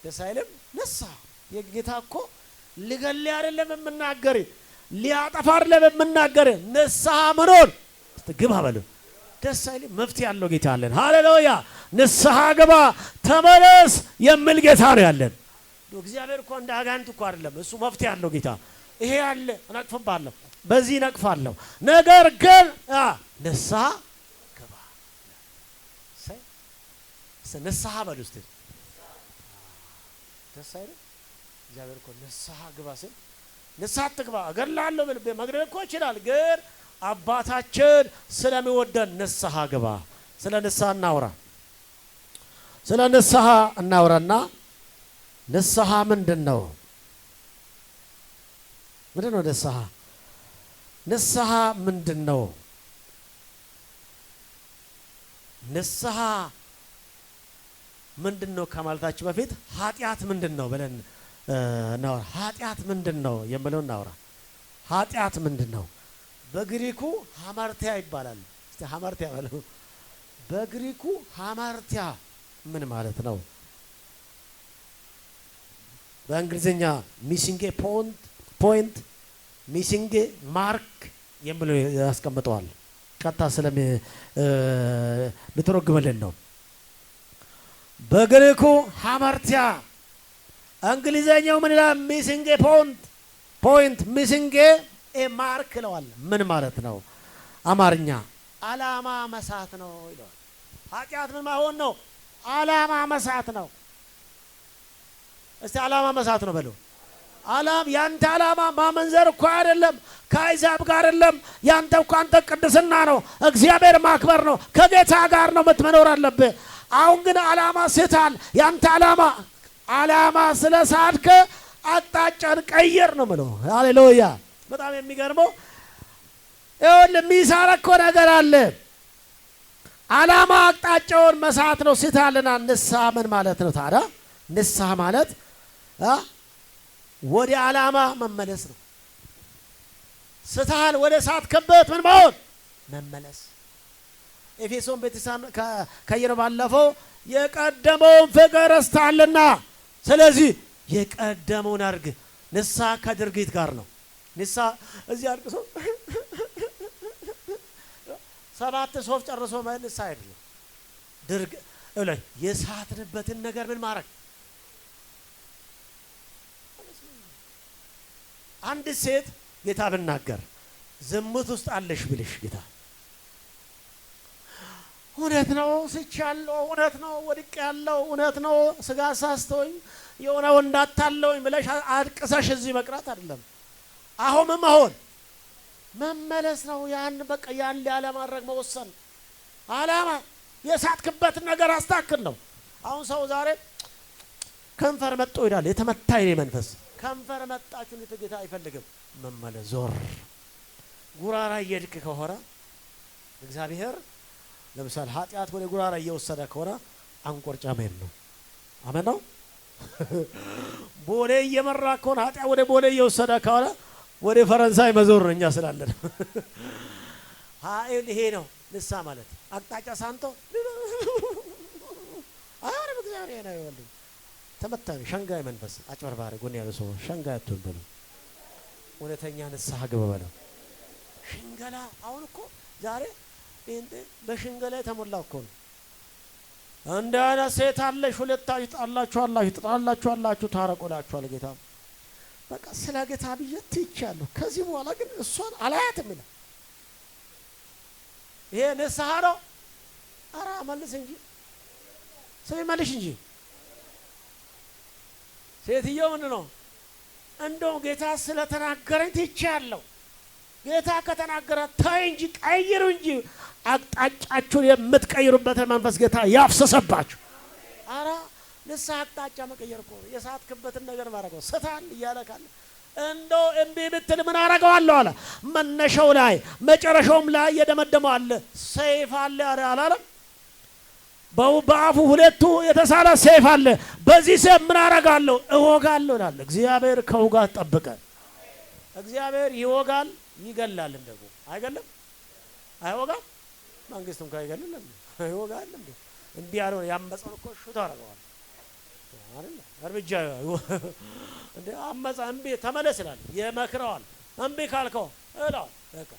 ደስ አይልም? ንስሐ የጌታ እኮ ሊገል አይደለም የምናገር ሊያጠፋ አይደለም የምናገር ንስሐ ምኖር ግባ በሉ። ደስ አይልም? መፍትሄ ያለው ጌታ አለን። ሃሌሉያ። ንስሐ ግባ ተመለስ የሚል ጌታ ነው ያለን። እግዚአብሔር እኮ እንደ አጋንንት እኮ አይደለም። እሱ መፍትሄ ያለው ጌታ። ይሄ ያለ እነቅፍብሃለሁ፣ በዚህ እነቅፋለሁ፣ ነገር ግን ንስሐ ግባ። ንስሐ በሉ እስቲ። ደስ አይልም? እግዚአብሔር እኮ ንስሐ ግባ ሲል ንስሐ አትግባ እገድልሃለሁ ብል መግደል እኮ ይችላል፣ ግን አባታችን ስለሚወደን ንስሐ ግባ። ስለ ንስሐ እናውራ። ስለ ንስሐ እናውራና ንስሐ ምንድነው? ምንድነው ንስሐ? ንስሐ ምንድነው? ንስሐ ምንድነው ከማለታችን በፊት ኃጢአት ምንድነው ብለን ነው። ኃጢአት ምንድነው የምለው እናውራ። ኃጢአት ምንድነው? በግሪኩ ሃማርቲያ ይባላል። እስቲ ሃማርቲያ ማለት በግሪኩ ሃማርቲያ ምን ማለት ነው? በእንግሊዝኛ ሚሲንግ ፖይንት ሚሲንግ ማርክ የሚለው ያስቀምጠዋል። ቀጥታ ስለምትረጉምልን ነው። በግሪኩ ሃማርቲያ እንግሊዘኛው ምን ይላል? ሚሲንግ ፖይንት ሚሲንግ ማርክ ይለዋል። ምን ማለት ነው? አማርኛ አላማ መሳት ነው ይለዋል። ኃጢአት ምን ማሆን ነው? አላማ መሳት ነው። እስቲ አላማ መሳት ነው በሉ። ያንተ አላማ ማመንዘር እኮ አይደለም፣ ከአሕዛብ ጋር አይደለም። ያንተ እኮ አንተ ቅድስና ነው፣ እግዚአብሔር ማክበር ነው፣ ከጌታ ጋር ነው የምትመኖር አለብህ። አሁን ግን አላማ ስታል። ያንተ አላማ ስለሳትከ አቅጣጫን ቀይር ነው የምለው። ሃሌሉያ። በጣም የሚገርመው ይኸውልህ የሚሰራ እኮ ነገር አለ። አላማ አቅጣጫውን መሳት ነው ስታልና። ንስሐ ምን ማለት ነው ታዲያ? ንስሐ ማለት ወደ አላማ መመለስ ነው። ስተሃል ወደ ሳትክበት ምን መሆን? መመለስ። ኤፌሶን ቤተክርስቲያን ከየነው ባለፈው የቀደመውን ፍቅር ረስተሃልና ስለዚህ የቀደመውን አድርግ። ንስሐ ከድርጊት ጋር ነው። ንስሐ እዚህ አልቅሶ 7 ሶፍ ጨርሶ ንስሐ አይደለም። ድርግ እላይ የሳትንበትን ነገር ምን ማድረግ አንድ ሴት ጌታ ብናገር ዝሙት ውስጥ አለሽ ብልሽ ጌታ እውነት ነው ስቻለሁ እውነት ነው ወድቅ ያለው እውነት ነው ስጋ ሳስተውኝ የሆነ ወንዳታለውኝ ብለሽ አድቅሰሽ እዚህ መቅራት አይደለም አሁን መሆን መመለስ ነው ያን በቃ ያን ያለ ማድረግ መወሰን አላማ የሳትክበት ነገር አስተካክል ነው አሁን ሰው ዛሬ ከንፈር መጥቶ ይላል የተመታኝ መንፈስ ከንፈር መጣችሁ ለጌታ አይፈልግም መመለስ ዞር ጉራራ ይድክ ከሆነ እግዚአብሔር ለምሳሌ ኃጢአት ወደ ጉራራ እየወሰደ ከሆነ አንቆርጫ መሄድ ነው አሜን ነው ቦሌ እየመራ ከሆነ ኃጢአት ወደ ቦሌ እየወሰደ ከሆነ ወደ ፈረንሳይ መዞር እኛ ስላለን ይሄ ነው ንሳ ማለት አቅጣጫ ሳንቶ አሁን እግዚአብሔር ነው ይወልድ ተመታኝ ሸንጋይ መንፈስ አጭበርባሪ ጎን ያለው ሰው ሸንጋይ አትበሉ እውነተኛ ንስሐ ግባ በለው ሽንገላ አሁን እኮ ዛሬ እንደ በሽንገላ ተሞላው እኮ ነው አንዳና ሴት አለሽ ሁለታችሁ ጣላችሁ ታረቆላችኋል ጌታ በቃ ስለ ጌታ ብዬት ይቻለሁ ከዚህ በኋላ ግን እሷን አላያትም ይላል ይሄ ንስሐ ነው አራ መልስ እንጂ ሰው መልሽ እንጂ ሴትየው ምን ነው እንደው ጌታ ስለተናገረኝ ትቻለሁ ጌታ ከተናገረ ታይ እንጂ ቀይሩ እንጂ አቅጣጫችሁን የምትቀይሩበት መንፈስ ጌታ ያፍሰሰባችሁ አራ ንስሐ አቅጣጫ መቀየር እኮ የሳትክበትን ነገር ማረግ ነው ሰታን እያለካለ እንደው እምቢ ብትል ምን አረጋዋለሁ አለ መነሻው ላይ መጨረሻውም ላይ የደመደመው አለ ሰይፍ አለ አላለም በአፉ ሁለቱ የተሳለ ሰይፍ አለ በዚህ ሰይፍ ምን አረጋለሁ እወጋለሁ ይላል እግዚአብሔር ከውጋት ጠብቀ እግዚአብሔር ይወጋል ይገላል እንደው አይገለም አይወጋም መንግስቱም ካይገለለም አይወጋል እንዴ ያለው ያመፀው እኮ ሹት አረጋዋል አይደል እርምጃ እንዴ አመፀ እምቢ ተመለስ ይላል የመክረዋል እምቢ ካልከው እላው በቃ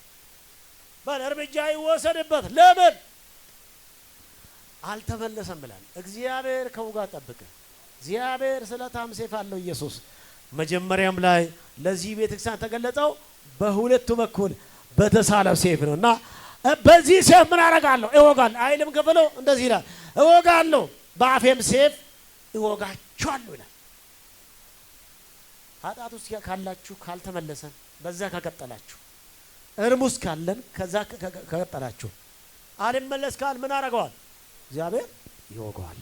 በእርምጃ ይወሰድበት ለምን አልተመለሰም ብላል እግዚአብሔር ከውጋት ጠብቀ እግዚአብሔር ስለታም ሰይፍ አለው ኢየሱስ መጀመሪያም ላይ ለዚህ ቤተክርስቲያን ተገለጸው በሁለቱ በኩል በተሳለው ሰይፍ ነውና በዚህ ሰይፍ ምን አረጋለሁ እወጋለሁ አይልም ገበሎ እንደዚህ ይላል እወጋለሁ በአፌም ሰይፍ እወጋቸዋለሁ ይላል ኃጢአት ውስጥ ካላችሁ ካልተመለሰን በዛ ከቀጠላችሁ እርሙስ ካለን ከዛ ከቀጠላችሁ አልመለስ ካል ምን አረጋዋል እግዚአብሔር ይወጋዋል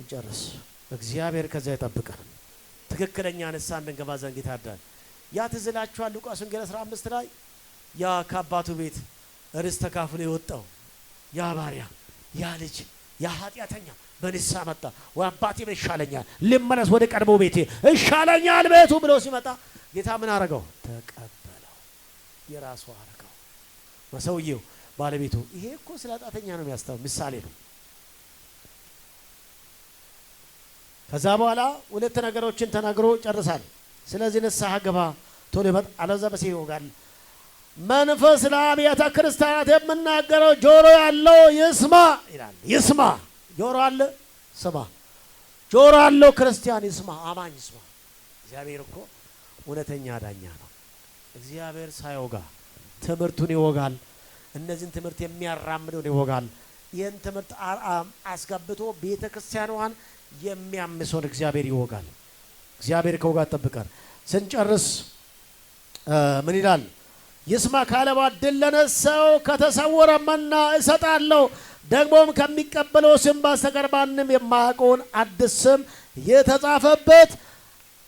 እንጨርስ እግዚአብሔር ከዛ ይጠብቀን ትክክለኛ ንስሐ እንድንገባ ዘንድ ይታዳል ያ ትዝላችኋል ሉቃስ ወንጌል 15 ላይ ያ ከአባቱ ቤት ርስት ተካፍሎ የወጣው ያ ባሪያ ያ ልጅ ያ ኃጢአተኛ በንስሐ መጣ ወአባቴ ይሻለኛል ልመለስ ወደ ቀድሞ ቤቴ ይሻለኛል ቤቱ ብሎ ሲመጣ ጌታ ምን አረጋው ተቀበለው የራሱ አረጋው መሰውየው ባለቤቱ ይሄ እኮ ስለ ኃጢአተኛ ነው የሚያስተው ምሳሌ ነው ከዛ በኋላ ሁለት ነገሮችን ተናግሮ ጨርሳል ስለዚህ ንስሐ ግባ ቶሎ ይመጣ አለዛ በሰው ይወጋል መንፈስ ለአብያተ ክርስቲያናት የምናገረው ጆሮ ያለው ይስማ ይላል ይስማ ጆሮ አለ ስማ ጆሮ ያለው ክርስቲያን ይስማ አማኝ ይስማ እግዚአብሔር እኮ እውነተኛ ዳኛ ነው እግዚአብሔር ሳይወጋ ትምህርቱን ይወጋል እነዚህን ትምህርት የሚያራምደው ይወጋል ይህን ትምህርት አስገብቶ ቤተክርስቲያኗን የሚያምሰውን እግዚአብሔር ይወጋል እግዚአብሔር ከውጋት ጠብቀን ስንጨርስ ምን ይላል ይስማ ካለባ ድል ለነሳው ከተሰወረ መና እሰጣለሁ ደግሞም ከሚቀበለው ስም በስተቀር ማንም የማያውቀውን አዲስ ስም የተጻፈበት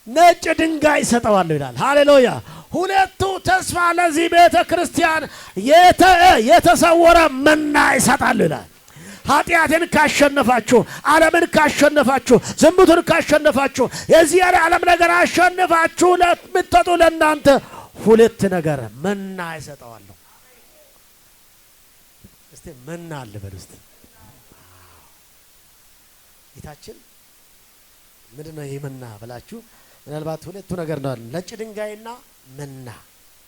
ነጭ ድንጋይ እሰጠዋለሁ ይላል ሃሌሉያ ሁለቱ ተስፋ ለዚህ ቤተ ክርስቲያን የተሰወረ መና እሰጣለሁ ይላል ኃጢአትን ካሸነፋችሁ ዓለምን ካሸነፋችሁ ዝሙትን ካሸነፋችሁ የዚህ ዓለም ነገር አሸነፋችሁ ለምትጠጡ ለእናንተ ሁለት ነገር መና እሰጠዋለሁ እስቲ መና አለ በርስት ጌታችን ምንድነው ይመና ብላችሁ ምናልባት ሁለቱ ነገር ነው ነጭ ድንጋይና መና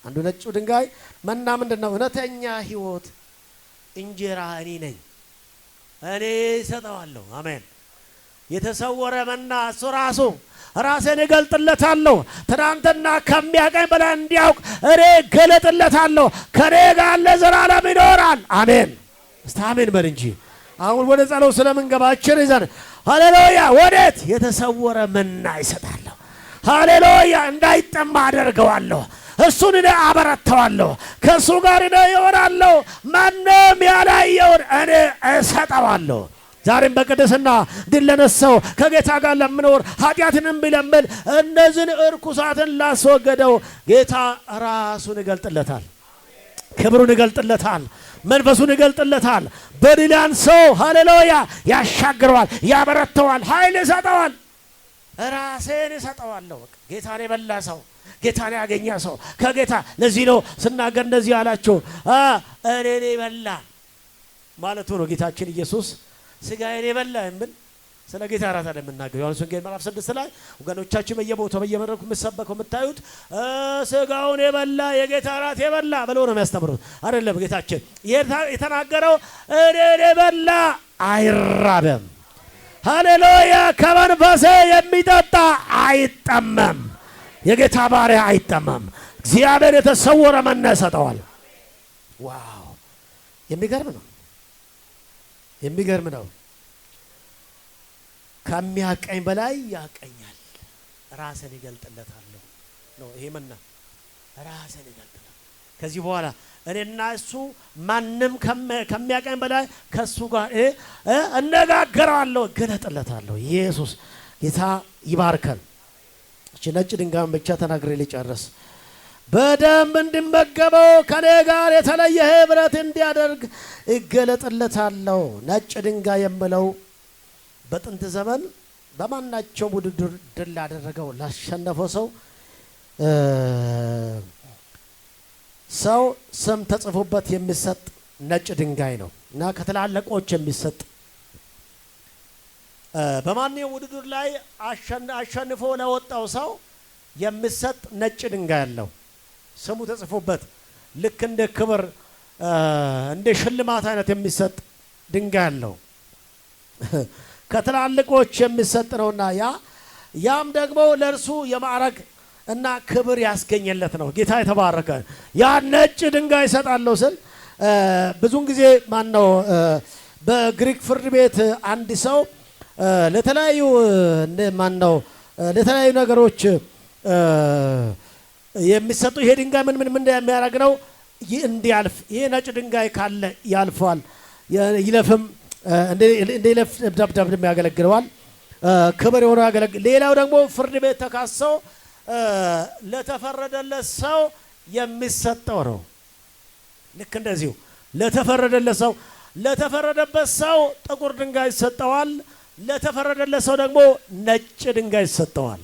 አንዱ ነጭ ድንጋይ መና ምንድነው እውነተኛ ህይወት እንጀራ እኔ ነኝ እኔ እሰጠዋለሁ አሜን የተሰወረ መና እሱ ራሱ ራሴን እገልጥለታለሁ። ትናንትና ከሚያቀኝ በላይ እንዲያውቅ እኔ እገለጥለታለሁ። ከኔ ጋር ለዘላለም ይኖራል። አሜን። እስቲ አሜን በል እንጂ። አሁን ወደ ጸሎት ስለምንገባችን ይዘን ሃሌሉያ። ወዴት? የተሰወረ መና ይሰጣለሁ። ሃሌሉያ። እንዳይጠማ አደርገዋለሁ። እሱን እኔ አበረታዋለሁ። ከእሱ ጋር እኔ ይሆናለሁ። ማንም ያላየውን እኔ እሰጠዋለሁ። ዛሬም በቅድስና ድል ለነሳው ከጌታ ጋር ለምኖር ኃጢአትንም ቢለምል እነዚህን እርኩሳትን ላስወገደው ጌታ ራሱን ይገልጥለታል። ክብሩን ይገልጥለታል። መንፈሱን ይገልጥለታል። በድላን ሰው ሃሌሉያ ያሻግረዋል፣ ያበረታዋል፣ ኃይል ይሰጠዋል። ራሴን ይሰጠዋለሁ። ጌታን የበላ ሰው፣ ጌታን ያገኘ ሰው ከጌታ ለዚህ ነው ስናገር እንደዚህ አላቸው። እኔን የበላ ማለቱ ነው ጌታችን ኢየሱስ ስጋዬን የበላ የሚል ስለ ጌታ ራት አለ የምናገር ዮሐንስ ወንጌል ምዕራፍ 6 ላይ ወገኖቻችን በየቦታው በየመድረኩ የምሰበከው የምታዩት ስጋውን የበላ የጌታ ራት የበላ ብሎ ነው የሚያስተምሩት። አይደለም ጌታችን የተናገረው እኔን የበላ አይራበም። ሃሌሉያ። ከመንፈሴ የሚጠጣ አይጠመም። የጌታ ባሪያ አይጠመም። እግዚአብሔር የተሰወረ መና ይሰጠዋል። ዋው! የሚገርም ነው። የሚገርም ነው። ከሚያቀኝ በላይ ያቀኛል። ራስን ይገልጥለታለሁ ነው ይሄ መና። ራስን ይገልጥለታል። ከዚህ በኋላ እኔና እሱ ማንም ከሚያቀኝ በላይ ከሱ ጋር እነጋገራለሁ፣ እገለጥለታለሁ። ኢየሱስ ጌታ ይባርከን። እቺ ነጭ ድንጋዩን ብቻ ተናግሬ ልጨርስ። በደንብ እንድመገበው ከኔ ጋር የተለየ ህብረት እንዲያደርግ እገለጥለታለሁ። ነጭ ድንጋይ የምለው በጥንት ዘመን በማናቸው ውድድር ድል ያደረገው ላሸነፈው ሰው ስም ተጽፎበት የሚሰጥ ነጭ ድንጋይ ነው እና ከተላለቆች የሚሰጥ በማንኛው ውድድር ላይ አሸንፎ ለወጣው ሰው የሚሰጥ ነጭ ድንጋይ አለው። ስሙ ተጽፎበት ልክ እንደ ክብር እንደ ሽልማት አይነት የሚሰጥ ድንጋይ አለው። ከተላለቆች የሚሰጥ ነውና ያም ደግሞ ለእርሱ የማዕረግ እና ክብር ያስገኘለት ነው። ጌታ የተባረከ። ያ ነጭ ድንጋይ ይሰጣለሁ ስል ብዙውን ጊዜ ማን ነው በግሪክ ፍርድ ቤት አንድ ሰው ለተለያዩ ማን ነው ለተለያዩ ነገሮች የሚሰጡ ይሄ ድንጋይ ምን የሚያደርግ ነው? እንዲያልፍ ይሄ ነጭ ድንጋይ ካለ ያልፋል። ይለፍም እንደ ይለፍ ደብዳቤ የሚያገለግለዋል። ክብር የሆነ ያገለግል። ሌላው ደግሞ ፍርድ ቤት ተካሰው ለተፈረደለት ሰው የሚሰጠው ነው። ልክ እንደዚሁ ለተፈረደለት ሰው ለተፈረደበት ሰው ጥቁር ድንጋይ ይሰጠዋል። ለተፈረደለት ሰው ደግሞ ነጭ ድንጋይ ይሰጠዋል።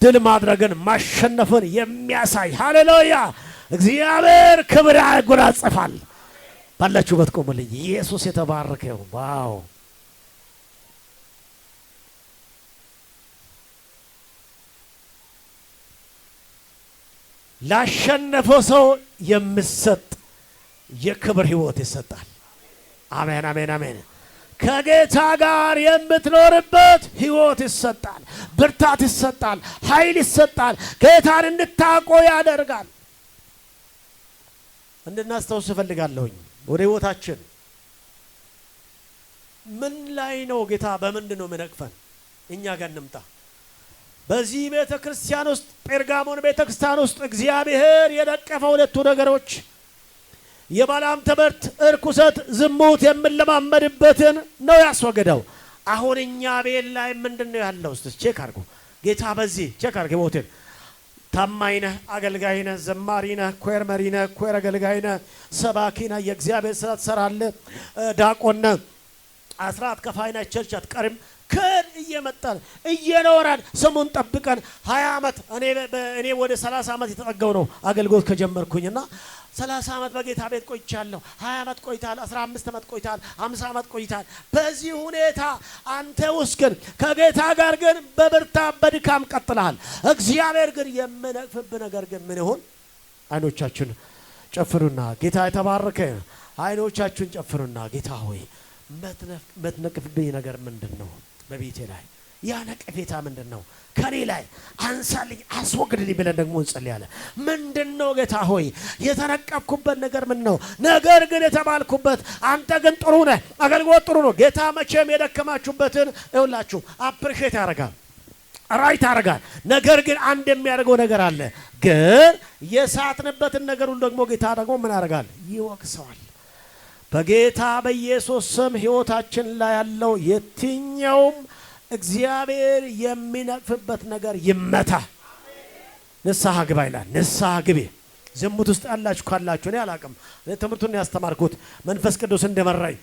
ድል ማድረግን ማሸነፍን የሚያሳይ ሃሌሉያ። እግዚአብሔር ክብር ያጎናጽፋል። ባላችሁበት ቆሙልኝ። ኢየሱስ የተባረከ ይሁን። ዋው! ላሸነፈው ሰው የሚሰጥ የክብር ህይወት ይሰጣል። አሜን፣ አሜን፣ አሜን። ከጌታ ጋር የምትኖርበት ህይወት ይሰጣል። ብርታት ይሰጣል። ኃይል ይሰጣል። ጌታን እንድታቆ ያደርጋል። እንድናስተውስ እፈልጋለሁኝ። ወደ ህይወታችን ምን ላይ ነው ጌታ በምንድን ነው የሚነቅፈን? እኛ ጋር እንምጣ። በዚህ ቤተ ክርስቲያን ውስጥ ጴርጋሞን ቤተ ክርስቲያን ውስጥ እግዚአብሔር የነቀፈው ሁለቱ ነገሮች የባላም ትምህርት፣ እርኩሰት፣ ዝሙት የምንለማመድበትን ነው ያስወገደው። አሁን እኛ ቤት ላይ ምንድን ነው ያለው? እስቲ ቼክ አድርጉ። ጌታ በዚህ ቼክ አድርጉ። ሞቴን ታማኝ ነህ፣ አገልጋይ ነህ፣ ዘማሪ ነህ፣ ኮር መሪ ነህ፣ ኮር አገልጋይ ነህ፣ ሰባኪ ነህ፣ የእግዚአብሔር ስራ ትሰራለህ፣ ዲያቆን ነህ፣ አስራት ከፋይ ነህ፣ ቸርች አትቀርም። ከን እየመጣን እየኖረን ስሙን ጠብቀን 20 ዓመት እኔ ወደ 30 ዓመት የተጠጋው ነው አገልግሎት ከጀመርኩኝና 30 ዓመት በጌታ ቤት ቆይቻለሁ። 20 ዓመት ቆይታል፣ 15 ዓመት ቆይታል፣ 50 ዓመት ቆይታል። በዚህ ሁኔታ አንተ ውስጥ ግን ከጌታ ጋር ግን በብርታ በድካም ቀጥላል። እግዚአብሔር ግን የምነቅፍብህ ነገር ግን ምን ይሁን? አይኖቻችሁን ጨፍሩና ጌታ የተባረከ። አይኖቻችሁን ጨፍሩና ጌታ ሆይ መትነቅፍብኝ ነገር ምንድን ነው? በቤቴ ላይ ያ ነቀፌታ ምንድነው? ከኔ ላይ አንሳልኝ አስወግድልኝ ብለን ደግሞ እንጸልያለን። ምንድነው ጌታ ሆይ የተነቀፍኩበት ነገር ምን ነው? ነገር ግን የተባልኩበት አንተ ግን ጥሩ ነህ፣ አገልግሎት ጥሩ ነው። ጌታ መቼም የደከማችሁበትን ይውላችሁ አፕሪሼት ያደርጋል፣ ራይት ያደርጋል። ነገር ግን አንድ የሚያደርገው ነገር አለ። ግን የሳትንበትን ነገር ሁሉ ደግሞ ጌታ ደግሞ ምን ያደርጋል? ይወቅሰዋል። በጌታ በኢየሱስ ስም ሕይወታችን ላይ ያለው የትኛውም እግዚአብሔር የሚነቅፍበት ነገር ይመታ። ንስሐ ግባ ይላል። ንስሐ ግቢ። ዝሙት ውስጥ ያላችሁ ካላችሁ እኔ አላቅም፣ ትምህርቱን ያስተማርኩት መንፈስ ቅዱስ እንደመራኝ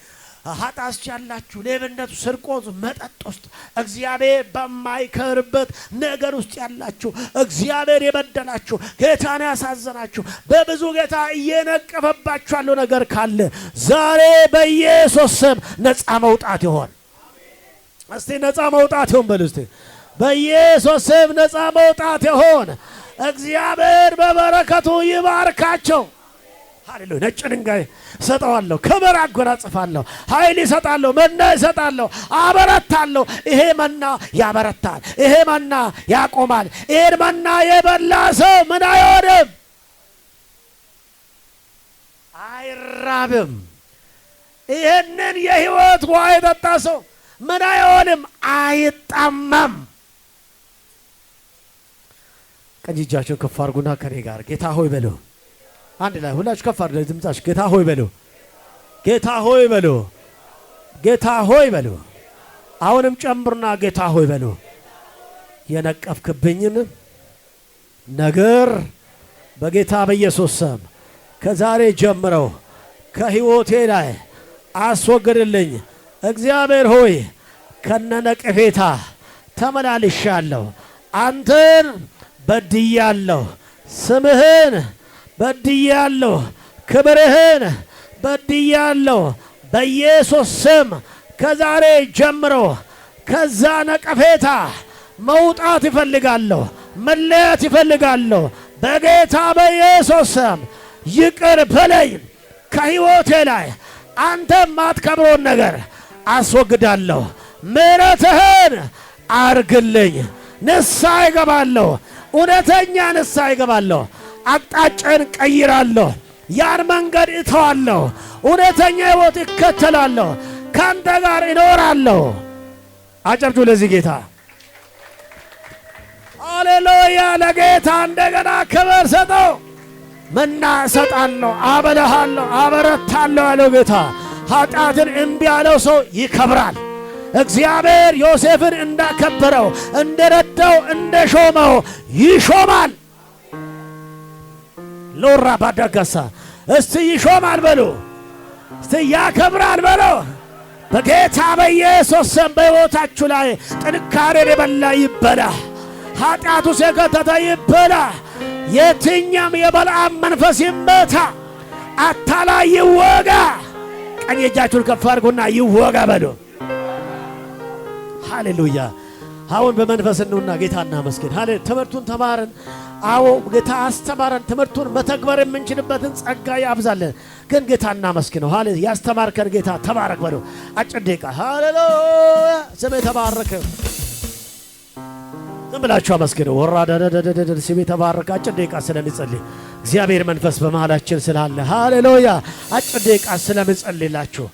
ኃጢአት ያላችሁ ሌብነቱ፣ ስርቆት፣ መጠጥ ውስጥ እግዚአብሔር በማይከርበት ነገር ውስጥ ያላችሁ እግዚአብሔር የበደላችሁ ጌታን ያሳዘናችሁ በብዙ ጌታ እየነቀፈባችሁ ያለው ነገር ካለ ዛሬ በኢየሱስ ስም ነፃ መውጣት ይሆን። እስቲ ነፃ መውጣት ይሆን በሉ። እስቲ በኢየሱስ ስም ነፃ መውጣት ይሆን። እግዚአብሔር በበረከቱ ይባርካቸው። ሃሌሉያ። ነጭ ድንጋይ ሰጣዋለሁ፣ ክብር አጎናጽፋለሁ፣ ኃይል ይሰጣለሁ፣ መና ይሰጣለሁ፣ አበረታለሁ። ይሄ መና ያበረታል፣ ይሄ መና ያቆማል። ይሄን መና የበላ ሰው ምን አይሆንም? አይራብም። ይሄንን የሕይወት ውሃ የጠጣ ሰው ምን አይሆንም? አይጣማም። ቀኝ እጃችሁን ከፍ አድርጉና ከኔ ጋር ጌታ ሆይ በሉ። አንድ ላይ ሁላችሁ ከፍ አድርጉ ድምጻችሁ። ጌታ ሆይ በሉ፣ ጌታ ሆይ በሉ፣ ጌታ ሆይ በሉ። አሁንም ጨምርና ጌታ ሆይ በሉ። የነቀፍክብኝን ነገር በጌታ በኢየሱስ ስም ከዛሬ ጀምረው ከሕይወቴ ላይ አስወግድልኝ። እግዚአብሔር ሆይ ከነነቀፌታ ተመላልሻለሁ። አንተን በድያለሁ፣ ስምህን በድያለሁ፣ ክብርህን በድያለሁ። በኢየሱስ ስም ከዛሬ ጀምሮ ከዛ ነቀፌታ መውጣት ይፈልጋለሁ፣ መለየት ይፈልጋለሁ። በጌታ በኢየሱስ ስም ይቅር በለኝ። ከሕይወቴ ላይ አንተ ማትከብረውን ነገር አስወግዳለሁ። ምሕረትህን አርግልኝ። ንስሐ ይገባለሁ፣ እውነተኛ ንስሐ ይገባለሁ። አቅጣጫን ቀይራለሁ፣ ያን መንገድ እተዋለሁ፣ እውነተኛ ሕይወት እከተላለሁ፣ ካንተ ጋር እኖራለሁ። አጨብጩ ለዚህ ጌታ። ሃሌሉያ! ለጌታ እንደገና ክብር ሰጠው። መና እሰጣለሁ፣ አበላሃለሁ፣ አበረታለሁ ያለው ጌታ ኃጢአትን እምቢ ያለው ሰው ይከብራል። እግዚአብሔር ዮሴፍን እንዳከበረው፣ እንደረዳው፣ እንደሾመው ይሾማል። ሎራ ባዳጋሳ እስቲ ይሾማል በሉ፣ እስቲ ያከብራል በሉ። በጌታ በኢየሱስ ስም በሕይወታችሁ ላይ ጥንካሬን የበላ ይበላ፣ ኃጢአቱ የከተተ ይበላ። የትኛም የበልዓም መንፈስ ይመታ፣ አታላይ ይወጋ። ቀኝ እጃችሁን ከፍ አድርጉና ይወጋ በሉ። ሃሌሉያ! አሁን በመንፈስ ነውና ጌታ እናመስግን። ሃሌ ትምህርቱን ተማርን። አዎ ጌታ አስተማረን። ትምህርቱን መተግበር የምንችልበትን ጸጋ ያብዛልን። ግን ጌታ እናመስግነው። ሃሌ ያስተማርከን ጌታ ተባረክ በሉ። አጭር ደቂቃ ሃሌሉያ! ስሜ ተባረከ። ዝም ብላችሁ አመስግነው። ወራዳዳዳዳ ስሜ ተባረከ። አጭር ደቂቃ ስለሚጸልይ እግዚአብሔር መንፈስ በመሃላችን ስላለ ሃሌሉያ! አጭር ደቂቃ ስለሚጸልይላችሁ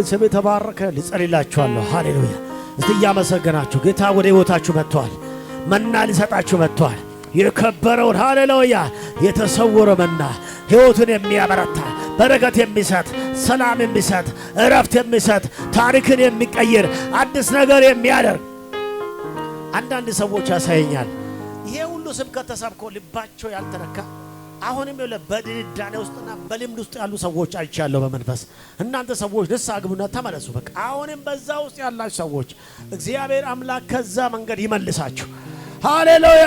ስሜ ተባረከ። ልጸልላችኋለሁ። ሃሌሉያ! እስቲ እያመሰገናችሁ ጌታ ወደ ሕይወታችሁ መጥቷል። መና ሊሰጣችሁ መጥቷል። የከበረውን ሃሌሉያ! የተሰወረ መና ሕይወትን የሚያበረታ በረከት የሚሰጥ ሰላም የሚሰጥ እረፍት የሚሰጥ ታሪክን የሚቀይር አዲስ ነገር የሚያደርግ አንዳንድ ሰዎች ያሳየኛል። ይሄ ሁሉ ስብከት ተሰብኮ ልባቸው ያልተነካ አሁንም በድንዳኔ ውስጥና በልምድ ውስጥ ያሉ ሰዎች አይቻለሁ በመንፈስ። እናንተ ሰዎች ንስሐ ግቡና ተመለሱ። በቃ አሁንም በዛ ውስጥ ያላችሁ ሰዎች እግዚአብሔር አምላክ ከዛ መንገድ ይመልሳችሁ። ሃሌሉያ!